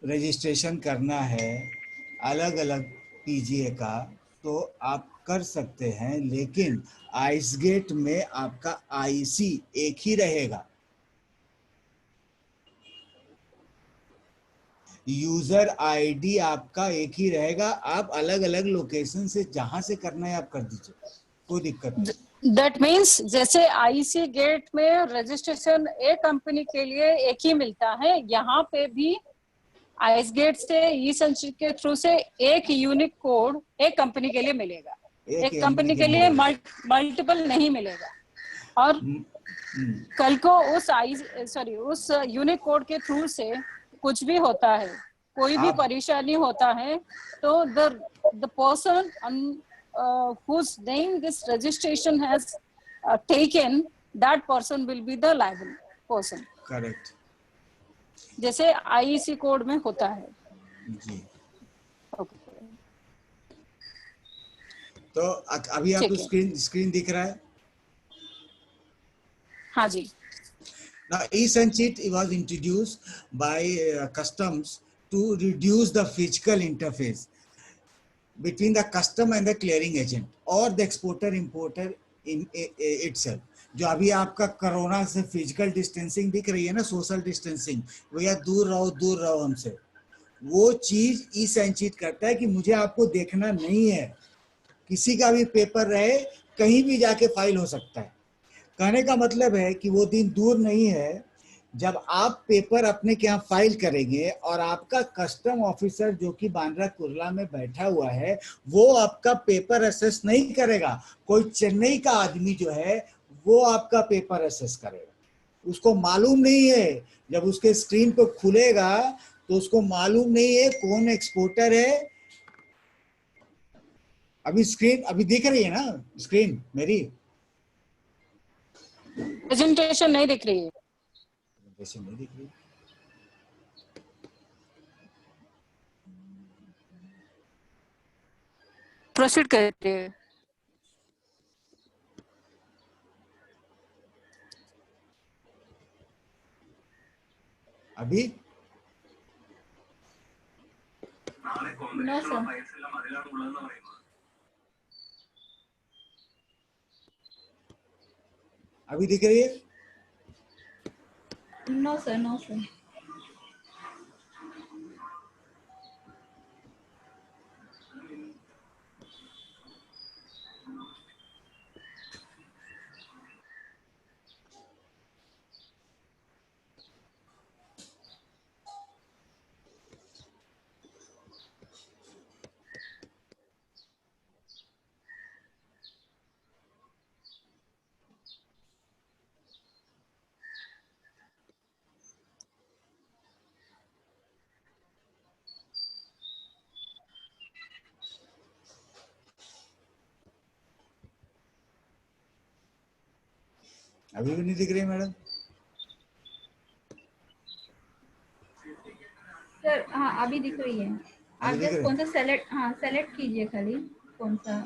S2: रजिस्ट्रेशन करना है अलग अलग पीजीए का, तो आप कर सकते हैं, लेकिन आइसगेट में आपका आईसी एक ही रहेगा, यूजर आईडी आपका एक ही रहेगा। आप अलग अलग लोकेशन से जहां से करना है आप कर दीजिए, कोई दिक्कत नहीं।
S4: दैट मीन्स जैसे आईसी गेट में रजिस्ट्रेशन एक कंपनी के लिए एक ही मिलता है, यहाँ पे भी आइस गेट से ई संचित के थ्रू से एक यूनिक कोड एक कंपनी के लिए मिलेगा, एक कंपनी के लिए मल्टीपल नहीं मिलेगा। और कल को उस यूनिक कोड के थ्रू से कुछ भी होता है, कोई भी परेशानी होता है, तो the person whose name this registration has taken, that person will be the liable person.
S2: Correct,
S4: जैसे आईसी कोड में होता है
S2: जी।
S4: okay.
S2: तो अभी आपको स्क्रीन दिख रहा है?
S4: हाँ जी।
S2: Now, e-Sanchit was introduced by customs to reduce the physical interface between the custom and the clearing agent or the exporter importer in itself. जो अभी आपका कोरोना से फिजिकल डिस्टेंसिंग दिख रही है ना, सोशल डिस्टेंसिंग, भैया दूर रहो हमसे, वो चीज ई-संचित करता है कि मुझे आपको देखना नहीं है, किसी का भी पेपर रहे कहीं भी जाके फाइल हो सकता है। कहने का मतलब है कि वो दिन दूर नहीं है जब आप पेपर अपने के यहाँ फाइल करेंगे और आपका कस्टम ऑफिसर जो कि बांद्रा कुर्ला में बैठा हुआ है, वो आपका पेपर असेस नहीं करेगा, कोई चेन्नई का आदमी जो है वो आपका पेपर असेस करेगा। उसको मालूम नहीं है, जब उसके स्क्रीन पर खुलेगा तो उसको मालूम नहीं है कौन एक्सपोर्टर है। अभी स्क्रीन अभी दिख रही है ना, स्क्रीन मेरी
S4: प्रेजेंटेशन नहीं दिख रही है,
S2: वैसे नहीं दिख रही।
S4: प्रोसीड करते हैं।
S2: अभी
S3: नो सर,
S2: अभी दिख रही है?
S3: No sir, no sir.
S2: अभी भी नहीं दिख रही मैडम?
S3: सर हाँ, अभी दिख रही है। आप
S2: अभी दिख
S3: जस्ट
S2: रही
S3: कौन सा सेलेक्ट, हाँ सेलेक्ट कीजिए खाली कौन सा।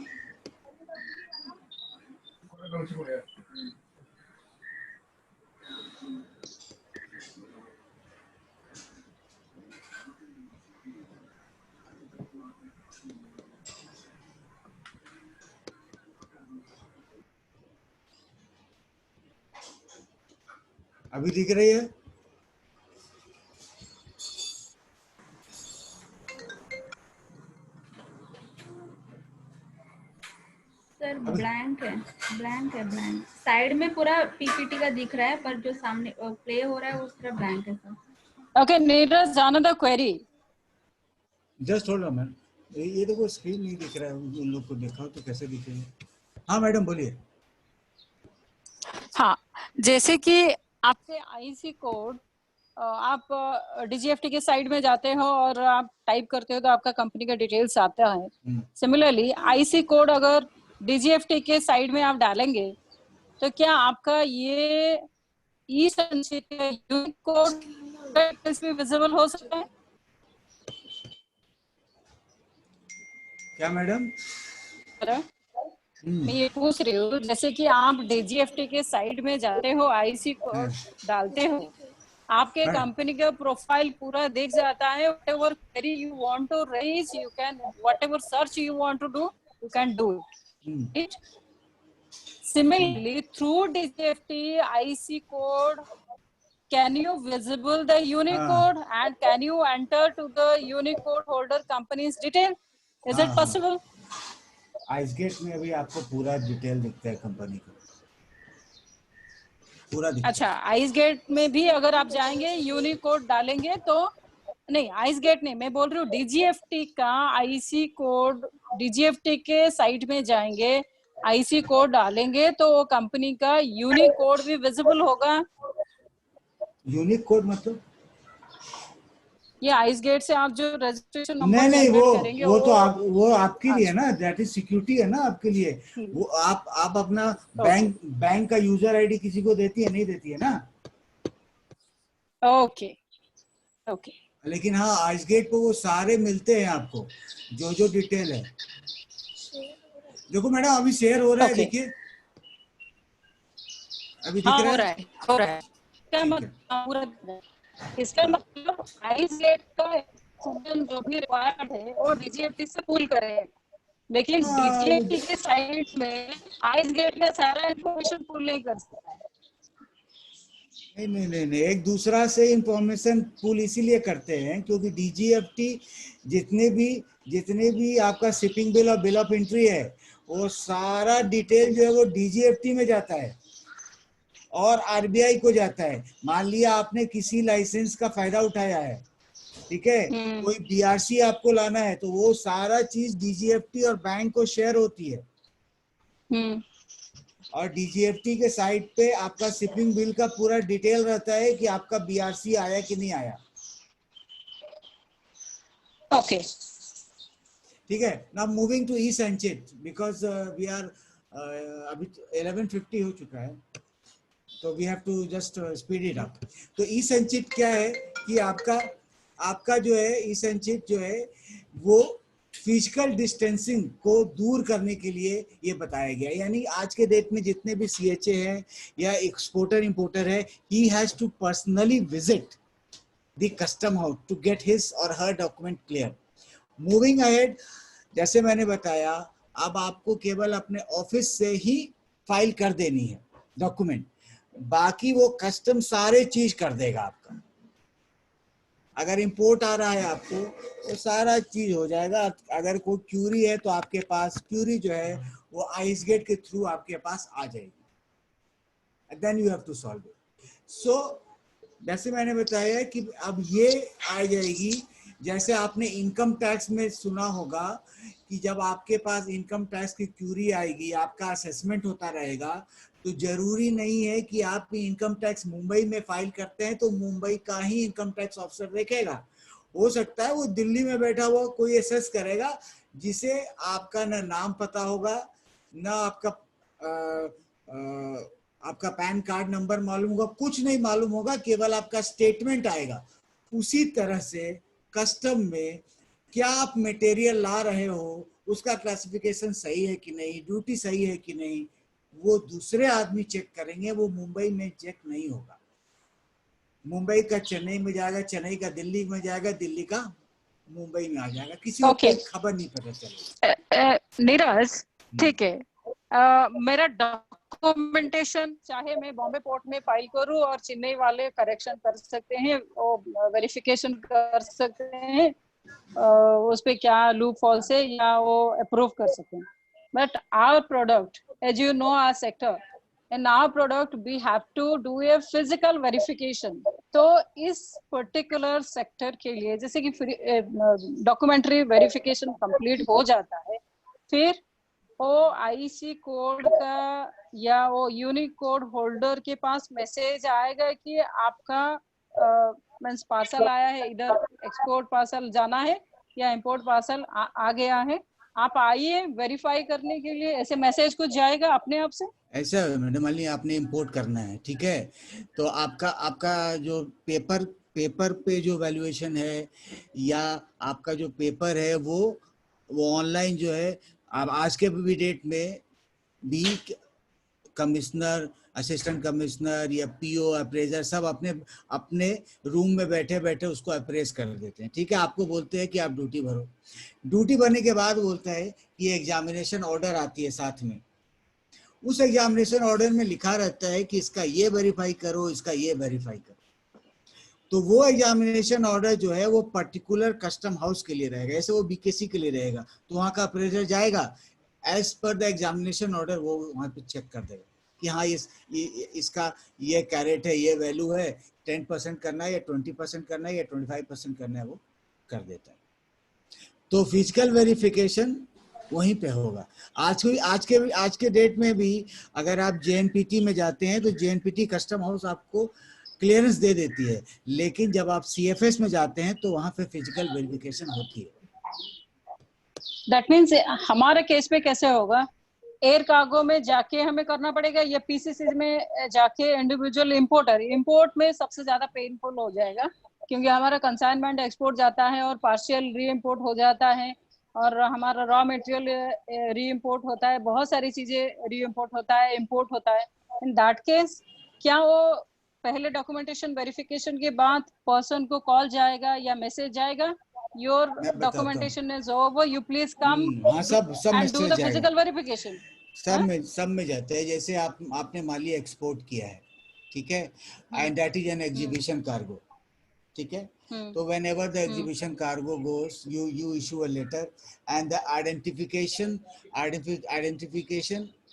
S2: अभी दिख रही है?
S3: सर ब्लैंक है, ब्लैंक है, ब्लैंक। साइड में पूरा पीपीटी का दिख रहा है, पर जो सामने प्ले हो रहा है वो पूरा ब्लैंक है sir.
S4: Okay, Neeraj, another query.
S2: Just hold on ma'am, ये देखो स्क्रीन नहीं दिख रहा है, उन लोग को दिखाओ तो कैसे दिखेगा। हाँ मैडम बोलिए।
S4: हाँ, जैसे कि आपके आईसी कोड आप डीजीएफटी के साइड में जाते हो और आप टाइप करते हो तो आपका कंपनी का डिटेल्स आता है। सिमिलरली आईसी कोड अगर डीजीएफटी के साइड में आप डालेंगे तो क्या आपका ये ई संचित यूनिक कोड डिटेल्स भी विजिबल हो सकता है?
S2: क्या मैडम?
S4: मैं ये पूछ रही हूँ, जैसे कि आप डीजीएफटी के साइड में जाते हो, आईसी कोड डालते हो, आपके कंपनी का प्रोफाइल पूरा दिख जाता है। whatever query you want to raise, you can, whatever search you want to do, you can do it. Similarly, through DGFT IC code, can you visible the Unicode and can you enter to the Unicode holder company's detail? Is it possible?
S2: ICEGATE में अभी आपको पूरा detail दिखता है company का, पूरा दिखता है।
S4: अच्छा, आइसगेट में भी अगर आप जाएंगे यूनिकोड डालेंगे तो नहीं, आइसगेट नहीं, मैं बोल रही हूँ डीजीएफटी का आईसी कोड, डीजीएफटी के साइट में जाएंगे, आईसी कोड डालेंगे तो वो कंपनी का यूनिकोड भी विजिबल होगा।
S2: यूनिक कोड मतलब?
S4: ये आइसगेट से आप जो रजिस्ट्रेशन नंबर
S2: नहीं
S4: जनरेट करेंगे
S2: वो तो वो आपके लिए है ना, दैट इज सिक्योरिटी है ना आपके लिए। वो आप अपना बैंक का यूजर आईडी किसी को देती है, नहीं देती है ना?
S4: Okay okay.
S2: लेकिन हाँ आइसगेट पे वो सारे मिलते हैं आपको, जो जो डिटेल है। देखो मैडम अभी शेयर हो रहा है, देखिए अभी दिख रहा है?
S4: हो रहा है। क्या मतलब पूरा, इसका मतलब आइसगेट का जो भी रिक्वायर्ड है वो डीजीएफटी से पुल करें, लेकिन डीजीएफटी के साइट में आइसगेट का सारा इंफॉर्मेशन पुल नहीं कर सकता है।
S2: नहीं, एक दूसरा से इंफॉर्मेशन पुल इसीलिए करते हैं क्योंकि डीजीएफटी जितने भी आपका शिपिंग बिल और बिल ऑफ एंट्री है, वो सारा डिटेल जो है वो डीजीएफटी में जाता है और आरबीआई को जाता है। मान लिया आपने किसी लाइसेंस का फायदा उठाया है, ठीक है, कोई बीआरसी आपको लाना है, तो वो सारा चीज डीजीएफटी और बैंक को शेयर होती है। और डीजीएफटी के साइट पे आपका शिपिंग बिल का पूरा डिटेल रहता है कि आपका बीआरसी आया कि नहीं आया।
S4: ओके,
S2: ठीक है। नाउ मूविंग टू ई संचित, बिकॉज वी आर अभी 11:50 हो चुका है, तो we have to just speed it up. तो ई संचित क्या है कि आपका जो है ई संचित जो है वो फिजिकल डिस्टेंसिंग को दूर करने के लिए ये बताया गया। यानी आज के डेट में जितने भी सीएचए हैं या एक्सपोर्टर इंपोर्टर है, he has to personally visit the custom house to get his or her document clear. Moving ahead, जैसे मैंने बताया, अब आपको केवल अपने ऑफिस से ही फाइल कर देनी है डॉक्यूमेंट, बाकी वो कस्टम सारे चीज कर देगा आपका। अगर इंपोर्ट आ रहा है आपको तो सारा चीज हो जाएगा। अगर कोई क्यूरी है तो आपके पास क्यूरी जो है वो आइस गेट के थ्रू आपके पास आ जाएगी, then you have to solve it. So जैसे मैंने बताया कि अब ये आ जाएगी, जैसे आपने इनकम टैक्स में सुना होगा कि जब आपके पास इनकम टैक्स की क्यूरी आएगी, आपका असेसमेंट होता रहेगा, तो जरूरी नहीं है कि आप इनकम टैक्स मुंबई में फाइल करते हैं तो मुंबई का ही इनकम टैक्स ऑफिसर देखेगा। हो सकता है वो दिल्ली में बैठा हुआ कोई असेस करेगा जिसे आपका ना नाम पता होगा, ना आपका पैन कार्ड नंबर मालूम होगा, कुछ नहीं मालूम होगा, केवल आपका स्टेटमेंट आएगा। उसी तरह से कस्टम में क्या आप मटेरियल ला रहे हो, उसका क्लासिफिकेशन सही है कि नहीं, ड्यूटी सही है कि नहीं, वो दूसरे आदमी चेक करेंगे, वो मुंबई में चेक नहीं होगा। मुंबई का चेन्नई में जाएगा, चेन्नई का दिल्ली में जाएगा, दिल्ली का मुंबई में आ जाएगा, किसी को कोई खबर नहीं पता चलेगा।
S4: नीरज, ठीक है, मेरा डॉक्यूमेंटेशन चाहे मैं बॉम्बे पोर्ट में फाइल करूं और चेन्नई वाले करेक्शन कर सकते हैं, वो वेरिफिकेशन कर सकते हैं, उस पे क्या लूप फॉल्स है या वो अप्रूव कर सकते हैं। But our product, as you know our sector, in our product we have to do a physical verification. तो इस particular sector के लिए जैसे कि डॉक्यूमेंट्री वेरिफिकेशन कंप्लीट हो जाता है, फिर वो आईसी कोड का या वो यूनिक कोड होल्डर के पास मैसेज आएगा कि आपका मींस पार्सल आया है, इधर एक्सपोर्ट पार्सल जाना है या इंपोर्ट पार्सल आ गया है, आप आइए वेरीफाई करने के लिए, ऐसे मैसेज कुछ जाएगा अपने आप से?
S2: ऐसा मैडम, मान लीजिए आपने इंपोर्ट करना है, ठीक है, तो आपका जो पेपर पे जो वैल्यूएशन है या आपका जो पेपर है वो ऑनलाइन जो है, आप आज के भी डेट में भी कमिश्नर, असिस्टेंट कमिश्नर या पीओ, अप्रेजर सब अपने रूम में बैठे बैठे उसको अप्रेज कर देते हैं, ठीक है। आपको बोलते हैं कि आप ड्यूटी भरो, ड्यूटी भरने के बाद बोलता है कि एग्जामिनेशन ऑर्डर आती है साथ में, उस एग्जामिनेशन ऑर्डर में लिखा रहता है कि इसका ये वेरीफाई करो, इसका ये वेरीफाई करो। तो वो एग्जामिनेशन ऑर्डर जो है वो पर्टिकुलर कस्टम हाउस के लिए रहेगा, ऐसे वो बीकेसी के लिए रहेगा, तो वहाँ का अप्रेजर जाएगा, as per the examination order वो वहाँ पे चेक कर देगा कि हाँ इसका ये कैरेट है, ये वैल्यू है, 10% करना है या 20% करना है या 25% करना है, वो कर देता है। तो फिजिकल वेरिफिकेशन वहीं पे होगा। आज के डेट में भी अगर आप जेएनपीटी में जाते हैं तो जेएनपीटी कस्टम हाउस आपको क्लियरेंस दे देती है, लेकिन जब आप सीएफएस में जाते हैं तो वहां पे फिजिकल वेरिफिकेशन होती है।
S4: दैट मीन्स हमारे केस में कैसे होगा, एयर कार्गो में जाके हमें करना पड़ेगा या पीसीसी में जाके इंडिविजुअल इंपोर्ट में सबसे ज्यादा पेनफुल हो जाएगा, क्योंकि हमारा कंसाइनमेंट एक्सपोर्ट जाता है और पार्शियल री इम्पोर्ट हो जाता है और हमारा रॉ मटेरियल री इम्पोर्ट होता है, बहुत सारी चीजें री इम्पोर्ट होता है, इम्पोर्ट होता है। इन दैट केस क्या वो पहले डॉक्यूमेंटेशन वेरिफिकेशन के बाद पर्सन को कॉल जाएगा या मैसेज जाएगा, your documentation is over, you please come and do the physical verification?
S2: सब में जाता है। जैसे आपने मान लिया एक्सपोर्ट किया है, ठीक है, and that is an exhibition cargo, ठीक है, तो whenever the exhibition cargo goes, you issue a letter and the identification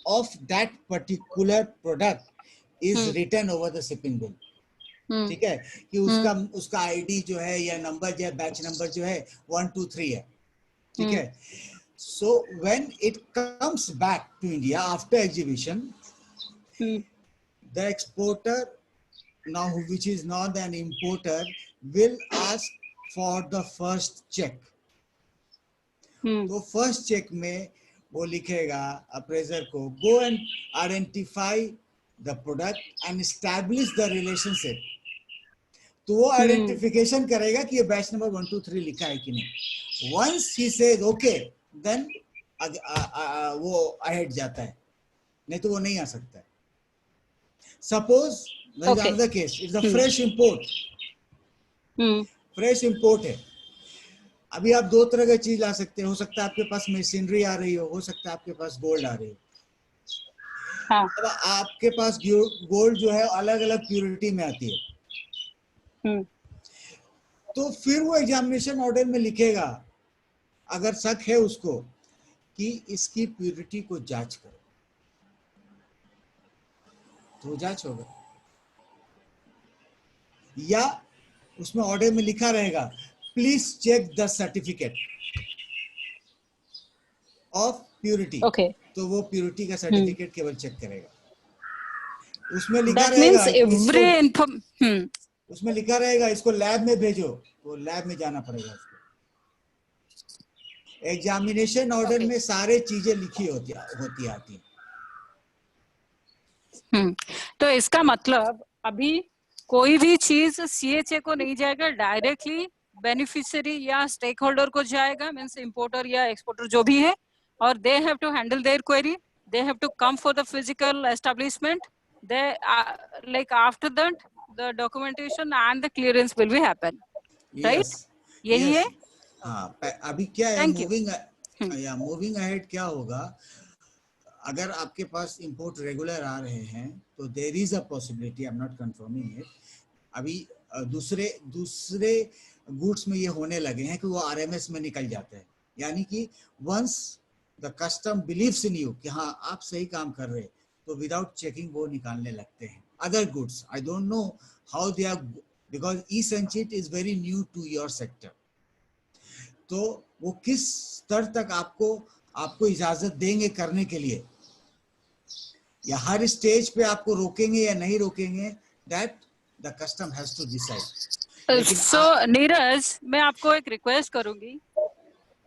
S2: of that particular product is written over the shipping bill, ठीक है, कि उसका आईडी जो है या नंबर जो है, बैच नंबर जो है 1 2 3 है, ठीक है। So when it comes back to India after exhibition, the exporter, now which is not an importer, will ask for the first check. तो फर्स्ट चेक में वो लिखेगा अप्रेजर को, go and identify the product and establish the relationship. तो वो identification करेगा कि ये बैच नंबर 1 2 3 लिखा है कि नहीं। Once he says okay, then वो अहेड जाता है, नहीं तो वो नहीं आ सकता है। Suppose there is another case, it's a fresh import, fresh import है। अभी आप दो तरह की चीज ला सकते हैं, हो सकता है आपके पास मशीनरी आ रही हो सकता है आपके पास गोल्ड आ रही हो।
S4: हाँ।
S2: अब आपके पास गोल्ड जो है अलग अलग प्योरिटी में आती है, तो फिर वो एग्जामिनेशन ऑर्डर में लिखेगा, अगर शक है उसको, कि इसकी प्योरिटी को जांच करो, तो जांच होगा। या उसमें ऑर्डर में लिखा रहेगा please check the certificate of purity,
S4: Okay.
S2: तो वो प्योरिटी का सर्टिफिकेट केवल चेक करेगा। उसमें लिखा
S4: That means
S2: रहेगा
S4: every
S2: उसमें लिखा रहेगा इसको लैब में भेजो, तो लैब में जाना पड़ेगा उसको। Examination order
S4: Okay.
S2: में सारे चीजें लिखी होती आती हैं।
S4: तो इसका मतलब अभी कोई भी चीज सीएचए को नहीं जाएगा, डायरेक्टली बेनिफिशियरी या स्टेक होल्डर को जाएगा, मीन्स इंपोर्टर या एक्सपोर्टर जो भी है, और they have to handle their query, they have to come for the physical establishment, they like after that the documentation and the clearance will be happen, right? यही है।
S2: हाँ, अभी क्या है,
S4: थैंक यू।
S2: मूविंग अहेड क्या होगा, अगर आपके पास इंपोर्ट रेगुलर आ रहे हैं तो there is a possibility, I am not confirming it, अभी दूसरे गुड्स में ये होने लगे हैं कि वो आरएमएस में निकल जाते हैं, यानी कि once the custom believes in you कि हाँ आप सही काम कर रहे, तो विदाउट चेकिंग वो निकालने लगते हैं other goods. I don't know how they are, because e-Sanchit is very new to your sector, तो वो किस स्तर तक आपको इजाजत देंगे करने के लिए, या हर स्टेज पे आपको रोकेंगे या नहीं रोकेंगे, that the custom has to decide.
S4: So Neeraj, मैं आपको एक रिक्वेस्ट करूंगी,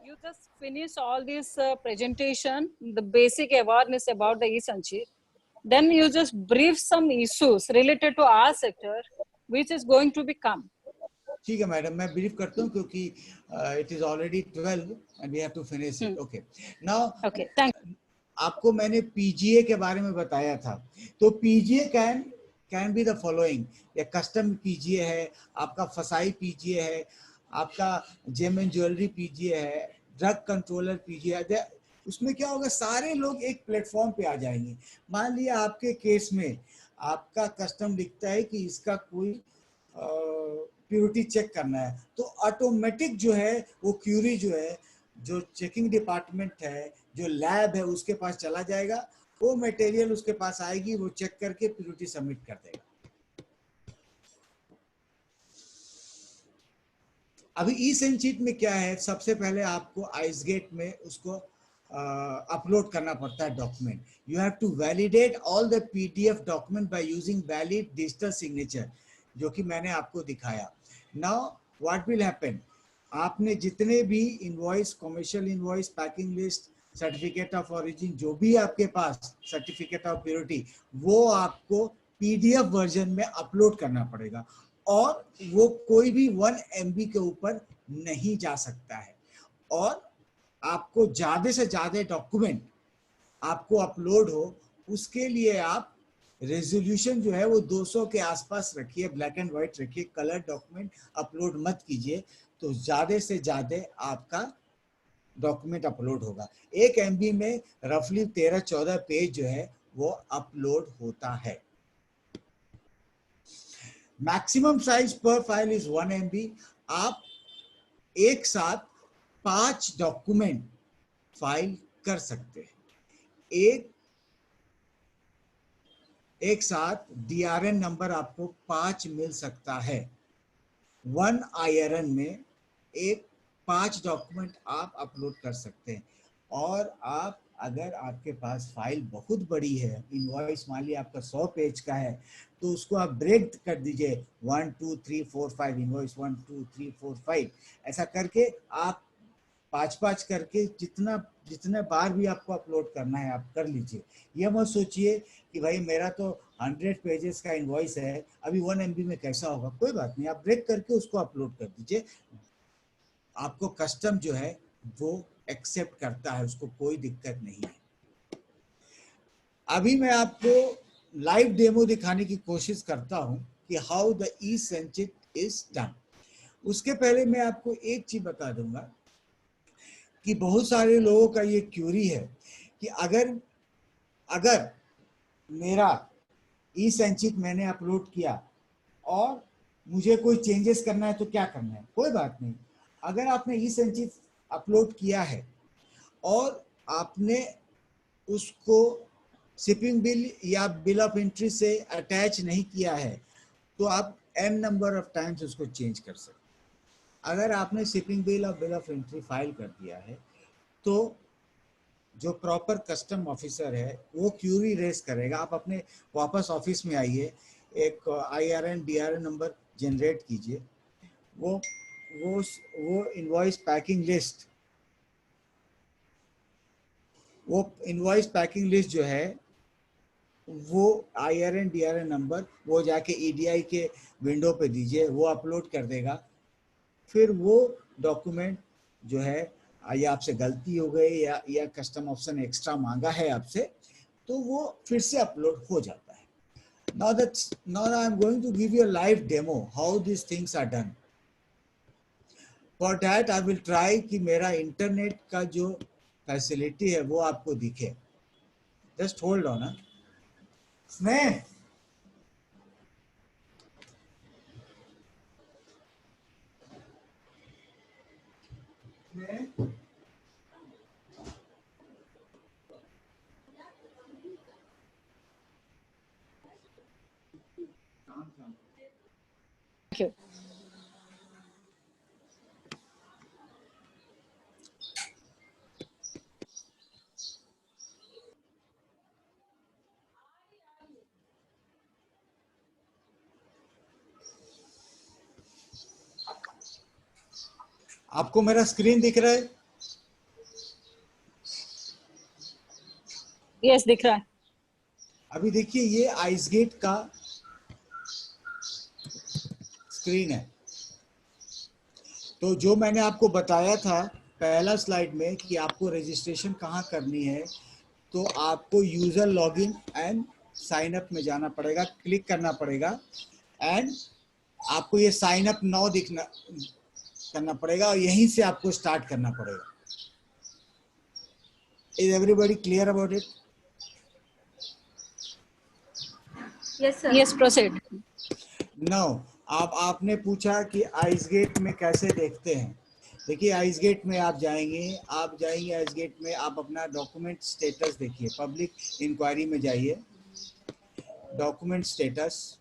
S4: you just finish all this presentation, the basic awareness about the e-Sanchit, then you just brief some issues related to our sector which is going to become.
S2: ठीक है madam, मैं brief करता हूँ क्योंकि it is already 12 and we have to finish it. Okay, now
S4: Okay, thank you.
S2: आपको मैंने PGA के बारे में बताया था, तो PGA can be the following, या कस्टम पीजीए है, आपका फसाई पीजीए है, आपका जेम एंड ज्वेलरी पीजीए है, ड्रग कंट्रोलर पीजीए है। उसमें क्या होगा, सारे लोग एक प्लेटफॉर्म पे आ जाएंगे। मान लिया आपके केस में आपका कस्टम लिखता है कि इसका कोई प्योरिटी चेक करना है, तो ऑटोमेटिक जो है वो क्यूरी जो है, जो चेकिंग डिपार्टमेंट है, जो लैब है, उसके पास चला जाएगा, वो मटेरियल उसके पास आएगी, वो चेक करके प्योरिटी सबमिट कर देगा। अभी ई-संचित में क्या है, सबसे पहले आपको आइसगेट में उसको अपलोड करना पड़ता है document. You have to validate all the PDF document by using valid digital signature, जो कि मैंने आपको दिखाया। नाउ व्हाट विल हैपन, आपने जितने भी invoice, commercial invoice, packing list, certificate of origin, जो भी आपके पास सर्टिफिकेट ऑफ प्योरिटी, वो आपको पीडीएफ वर्जन में अपलोड करना पड़ेगा, और वो कोई भी 1 MB के ऊपर नहीं जा सकता है। और आपको ज्यादा से ज्यादा डॉक्यूमेंट आपको अपलोड हो, उसके लिए आप रेजोल्यूशन जो है वो 200 के आसपास रखिए, ब्लैक एंड व्हाइट रखिए, कलर डॉक्यूमेंट अपलोड मत कीजिए, तो ज्यादा से ज्यादा आपका डॉक्यूमेंट अपलोड होगा। 1 MB में रफली 13-14 पेज जो है वो अपलोड होता है। मैक्सिमम साइज पर फाइल इज 1 MB। आप एक साथ 5 डॉक्यूमेंट फाइल कर सकते हैं। एक साथ DRN नंबर आपको 5 मिल सकता है। 1 IRN में 5 डॉक्यूमेंट आप अपलोड कर सकते हैं। और आप, अगर आपके पास फाइल बहुत बड़ी है, इनवॉइस मान लिया आपका 100 पेज का है, तो उसको आप ब्रेक कर दीजिए, 1 2 3 4 5 इनवॉइस 1 2 3 4 5, ऐसा करके आप 5-5 करके जितने बार भी आपको अपलोड करना है आप कर लीजिए। ये मत सोचिए कि भाई मेरा तो 100 पेजेस का इनवॉइस है, अभी 1 MB में कैसा होगा। कोई बात नहीं, आप ब्रेक करके उसको अपलोड कर दीजिए, आपको कस्टम जो है वो एक्सेप्ट करता है, उसको कोई दिक्कत नहीं है। अभी मैं आपको लाइव डेमो दिखाने की कोशिश करता हूं कि हाउ द ई-संचित इज डन। उसके पहले मैं आपको एक चीज बता दूंगा कि बहुत सारे लोगों का ये क्यूरी है कि अगर अगर मेरा ई संचित मैंने अपलोड किया और मुझे कोई चेंजेस करना है तो क्या करना है। कोई बात नहीं, अगर आपने ई संचित अपलोड किया है और आपने उसको शिपिंग बिल या बिल ऑफ एंट्री से अटैच नहीं किया है तो आप n नंबर ऑफ टाइम्स उसको चेंज कर सकते। अगर आपने शिपिंग बिल और बिल ऑफ एंट्री फाइल कर दिया है तो जो प्रॉपर कस्टम ऑफिसर है वो क्यूरी रेस करेगा। आप अपने वापस ऑफिस में आइए, एक IRN DRN नंबर जनरेट कीजिए, वो इनवॉइस पैकिंग लिस्ट, वो इनवॉइस पैकिंग लिस्ट जो है वो IRN DRN नंबर वो जाके EDI के विंडो पे दीजिए, वो अपलोड कर देगा। फिर वो डॉक्यूमेंट जो है या आपसे गलती हो गई या कस्टम ऑप्शन एक्स्ट्रा मांगा है आपसे तो वो फिर से अपलोड हो जाता है। now I am going to give you a live demo how these things are done. For that I will try कि मेरा इंटरनेट का जो फैसिलिटी है वो आपको दिखे। Just hold on. स्नेह,
S4: Thank you.
S2: आपको मेरा स्क्रीन दिख रहा है?
S4: Yes, दिख रहा है।
S2: अभी देखिए ये आइसगेट का स्क्रीन है। तो जो मैंने आपको बताया था पहला स्लाइड में कि आपको रजिस्ट्रेशन कहाँ करनी है, तो आपको user login and sign up में जाना पड़ेगा, क्लिक करना पड़ेगा एंड आपको ये साइन अप नाउ दिखना करना पड़ेगा और यहीं से आपको स्टार्ट करना पड़ेगा। Is everybody clear about it?
S3: Yes, sir.
S4: Yes, proceed.
S2: Now आपने पूछा कि आइसगेट में कैसे देखते हैं। देखिए आइसगेट में आप जाएंगे आइसगेट में आप अपना डॉक्यूमेंट स्टेटस देखिए, पब्लिक इंक्वायरी में जाइए, डॉक्यूमेंट स्टेटस।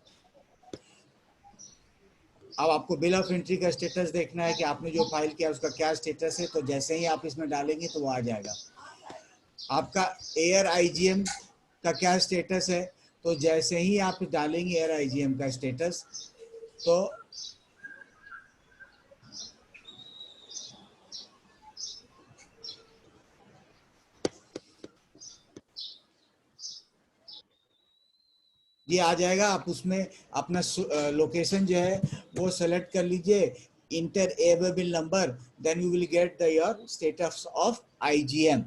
S2: अब आपको बिल ऑफ एंट्री का स्टेटस देखना है कि आपने जो फाइल किया उसका क्या स्टेटस है, तो जैसे ही आप इसमें डालेंगे तो वो आ जाएगा। आपका एयर IGM का क्या स्टेटस है, तो जैसे ही आप डालेंगे एयर IGM का स्टेटस तो ये आ जाएगा। आप उसमें अपना लोकेशन जो है वो सेलेक्ट कर लीजिए, enter air bill number, then you will get the your status of IGM।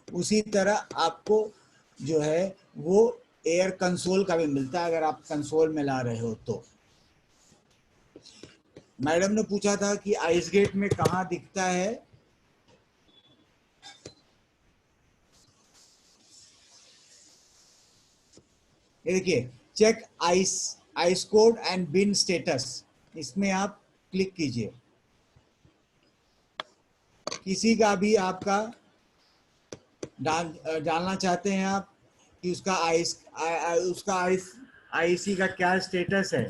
S2: उसी तरह आपको जो है वो एयर कंसोल का भी मिलता है अगर आप कंसोल में ला रहे हो तो। मैडम ने पूछा था कि आइसगेट में कहाँ दिखता है। ये देखिए check IEC code and BIN status, इसमें आप क्लिक कीजिए। किसी का भी आपका डालना चाहते हैं आप कि उसका IC का क्या स्टेटस है,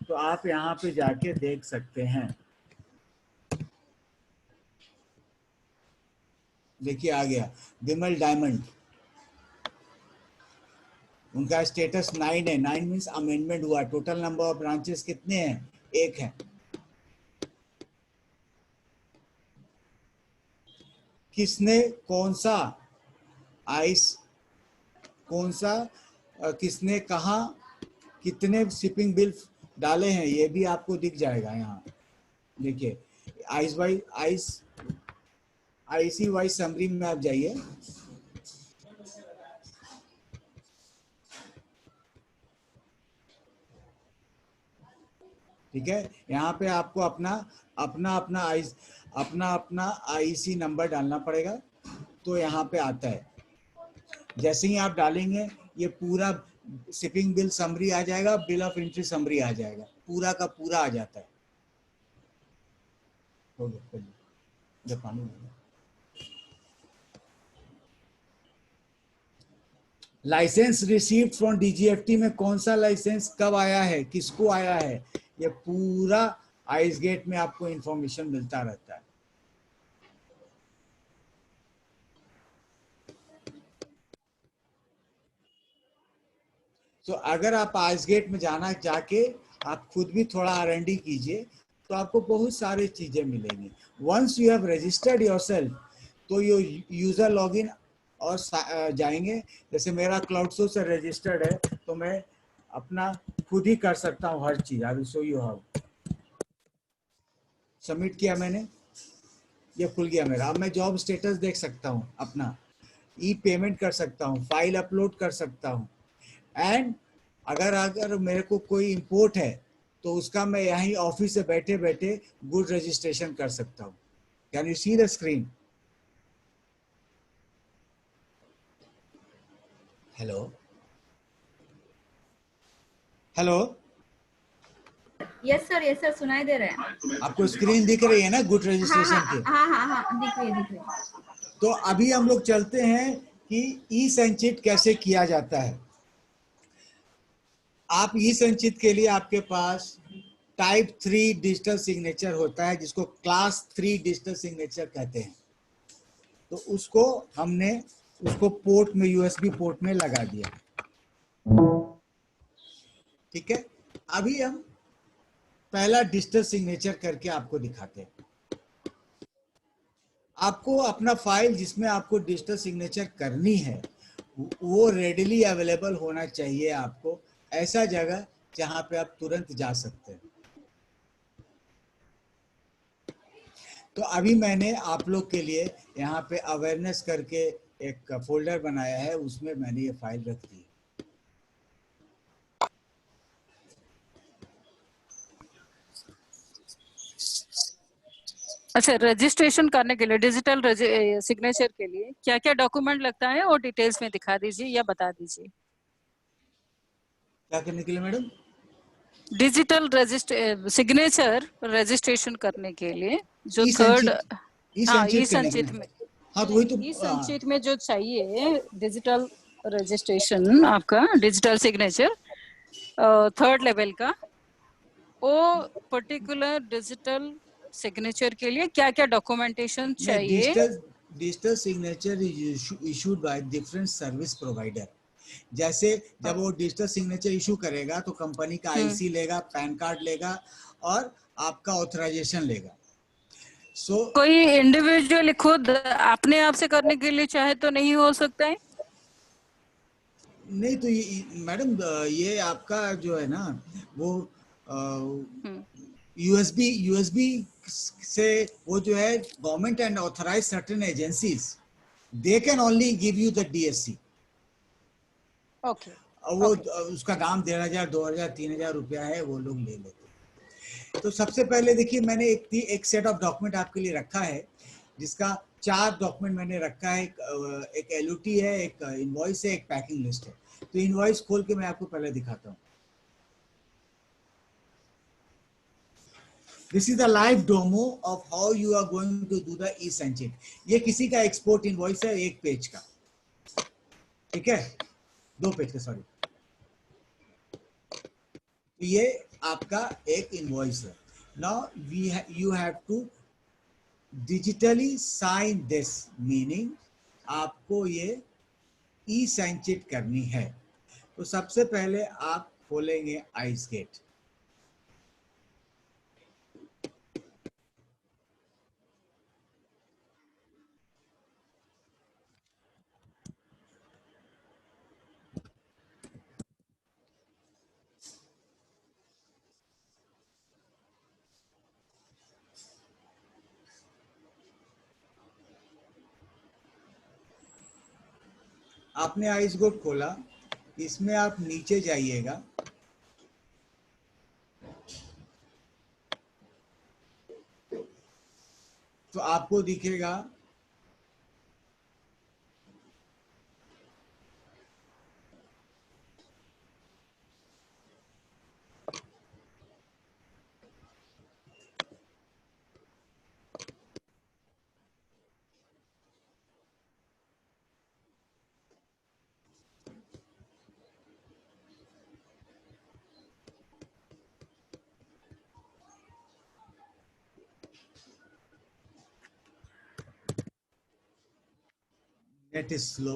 S2: तो आप यहाँ पे जाके देख सकते हैं। देखिए आ गया विमल डायमंड, उनका स्टेटस 9 है। 9 मीन्स अमेंडमेंट हुआ। टोटल नंबर ऑफ ब्रांचेस कितने हैं? 1 है। किसने कौन सा किसने कहाँ कितने शिपिंग बिल डाले हैं ये भी आपको दिख जाएगा। यहाँ देखिए IC वाइज समरी में आप जाइए, ठीक है, यहाँ पे आपको अपना आईसी नंबर डालना पड़ेगा। तो यहाँ पे आता है, जैसे ही आप डालेंगे ये पूरा शिपिंग बिल समरी आ जाएगा, बिल ऑफ एंट्री समरी आ जाएगा, पूरा का पूरा आ जाता है। हो गया, जब पानी लाइसेंस रिसीव्ड फ्रॉम डीजीएफटी में कौन सा लाइसेंस कब आया है, किसको आया है, ये पूरा आइस गेट में आपको इंफॉर्मेशन मिलता रहता है। तो अगर आप आइस गेट में जाके आप खुद भी थोड़ा R&D कीजिए तो आपको बहुत सारी चीजें मिलेंगी। Once you have registered yourself तो यूजर लॉगिन और जाएंगे, जैसे मेरा क्लाउडसो से रजिस्टर्ड है तो मैं अपना खुद ही कर सकता हूँ हर चीज। I will show you how. Submit किया मैंने, ये खुल गया मेरा। अब मैं जॉब स्टेटस देख सकता हूँ अपना, ई पेमेंट कर सकता हूँ, फाइल अपलोड कर सकता हूँ, एंड अगर मेरे को कोई इंपोर्ट है तो उसका मैं यहीं ऑफिस से बैठे बैठे गुड रजिस्ट्रेशन कर सकता हूँ। Can you see the screen? Hello hello,
S3: yes sir सुनाई दे रहे हैं।
S2: आपको स्क्रीन दिख रही है ना गुड रजिस्ट्रेशन के?
S3: हाँ दिख रही है।
S2: तो अभी हम लोग चलते हैं कि ई संचित कैसे किया जाता है। आप ई संचित के लिए आपके पास टाइप 3 डिजिटल सिग्नेचर होता है, जिसको क्लास 3 डिजिटल सिग्नेचर कहते हैं। तो उसको पोर्ट में, यूएसबी पोर्ट में लगा दिया। ठीक है, अभी हम पहला डिजिटल सिग्नेचर करके आपको दिखाते हैं। आपको अपना फाइल जिसमें आपको डिजिटल सिग्नेचर करनी है वो रेडिली अवेलेबल होना चाहिए आपको, ऐसा जगह जहां पे आप तुरंत जा सकते हैं। तो अभी मैंने आप लोग के लिए यहाँ पे अवेयरनेस करके एक फोल्डर बनाया है, उसमें मैंने ये फाइल रख दी।
S4: अच्छा, रजिस्ट्रेशन करने के लिए डिजिटल सिग्नेचर के लिए क्या क्या डॉक्यूमेंट लगता है और डिटेल्स में दिखा दीजिए या बता दीजिए।
S2: क्या करने के लिए मैडम?
S4: डिजिटल सिग्नेचर रजिस्ट्रेशन करने के लिए जो
S2: ई
S4: थर्ड, हाँ ई
S2: संचित करने के
S4: संचित
S2: लिए।
S4: में,
S2: हाँ तो वही तो
S4: ई संचित में जो चाहिए डिजिटल रजिस्ट्रेशन, आपका डिजिटल सिग्नेचर थर्ड लेवल का, वो पर्टिकुलर डिजिटल सिग्नेचर के लिए क्या क्या डॉक्यूमेंटेशन चाहिए?
S2: Digital signature is issued by different service provider. जैसे जब वो डिजिटल सिग्नेचर इशू करेगा तो कंपनी का आईसी लेगा, पैन कार्ड लेगा और आपका ऑथराइजेशन लेगा।
S4: कोई इंडिविजुअल खुद अपने आप से करने के लिए चाहे तो नहीं हो सकता है?
S2: नहीं तो मैडम ये आपका जो है ना वो यूएसबी से वो जो है government and authorize certain agencies, they can only give you the DSC.
S4: Okay,
S2: वो उसका दाम 1,500, 2,000, 3,000 रुपया है, वो लोग ले लेते हैं। तो सबसे पहले देखिए मैंने एक सेट ऑफ डॉक्यूमेंट आपके लिए रखा है, जिसका 4 डॉक्यूमेंट मैंने रखा है। एक एलओटी है, एक इनवॉइस है, एक पैकिंग लिस्ट है। तो इनवॉइस खोल के मैं आपको पहले दिखाता हूँ। This is the live demo of how you are going to do the e-संचित। ये किसी का एक्सपोर्ट इनवॉइस है, 1 पेज का, ठीक है, 2 पेज का, सॉरी। तो ये आपका एक इनवॉइस है। Now you have to digitally sign this, meaning आपको ये ई-संचित करनी है। तो सबसे पहले आप खोलेंगे आइसगेट। आपने आइसगेट खोला, इसमें आप नीचे जाइएगा, आपको दिखेगा नेट इज स्लो।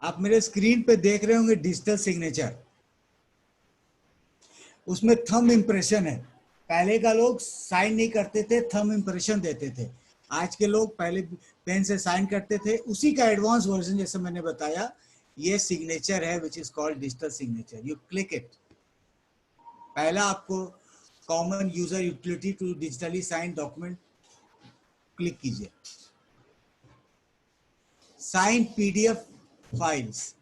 S2: आप मेरे स्क्रीन पे देख रहे होंगे डिजिटल सिग्नेचर, उसमें थंब इंप्रेशन है। पहले का लोग साइन नहीं करते थे, थंब इंप्रेशन देते थे। आज के लोग पहले पेन से साइन करते थे, उसी का एडवांस वर्जन जैसे मैंने बताया ये सिग्नेचर है which is called digital signature. You click it. पहला आपको common user utility to digitally sign document click कीजिए। साइन पीडीएफ फाइल्स,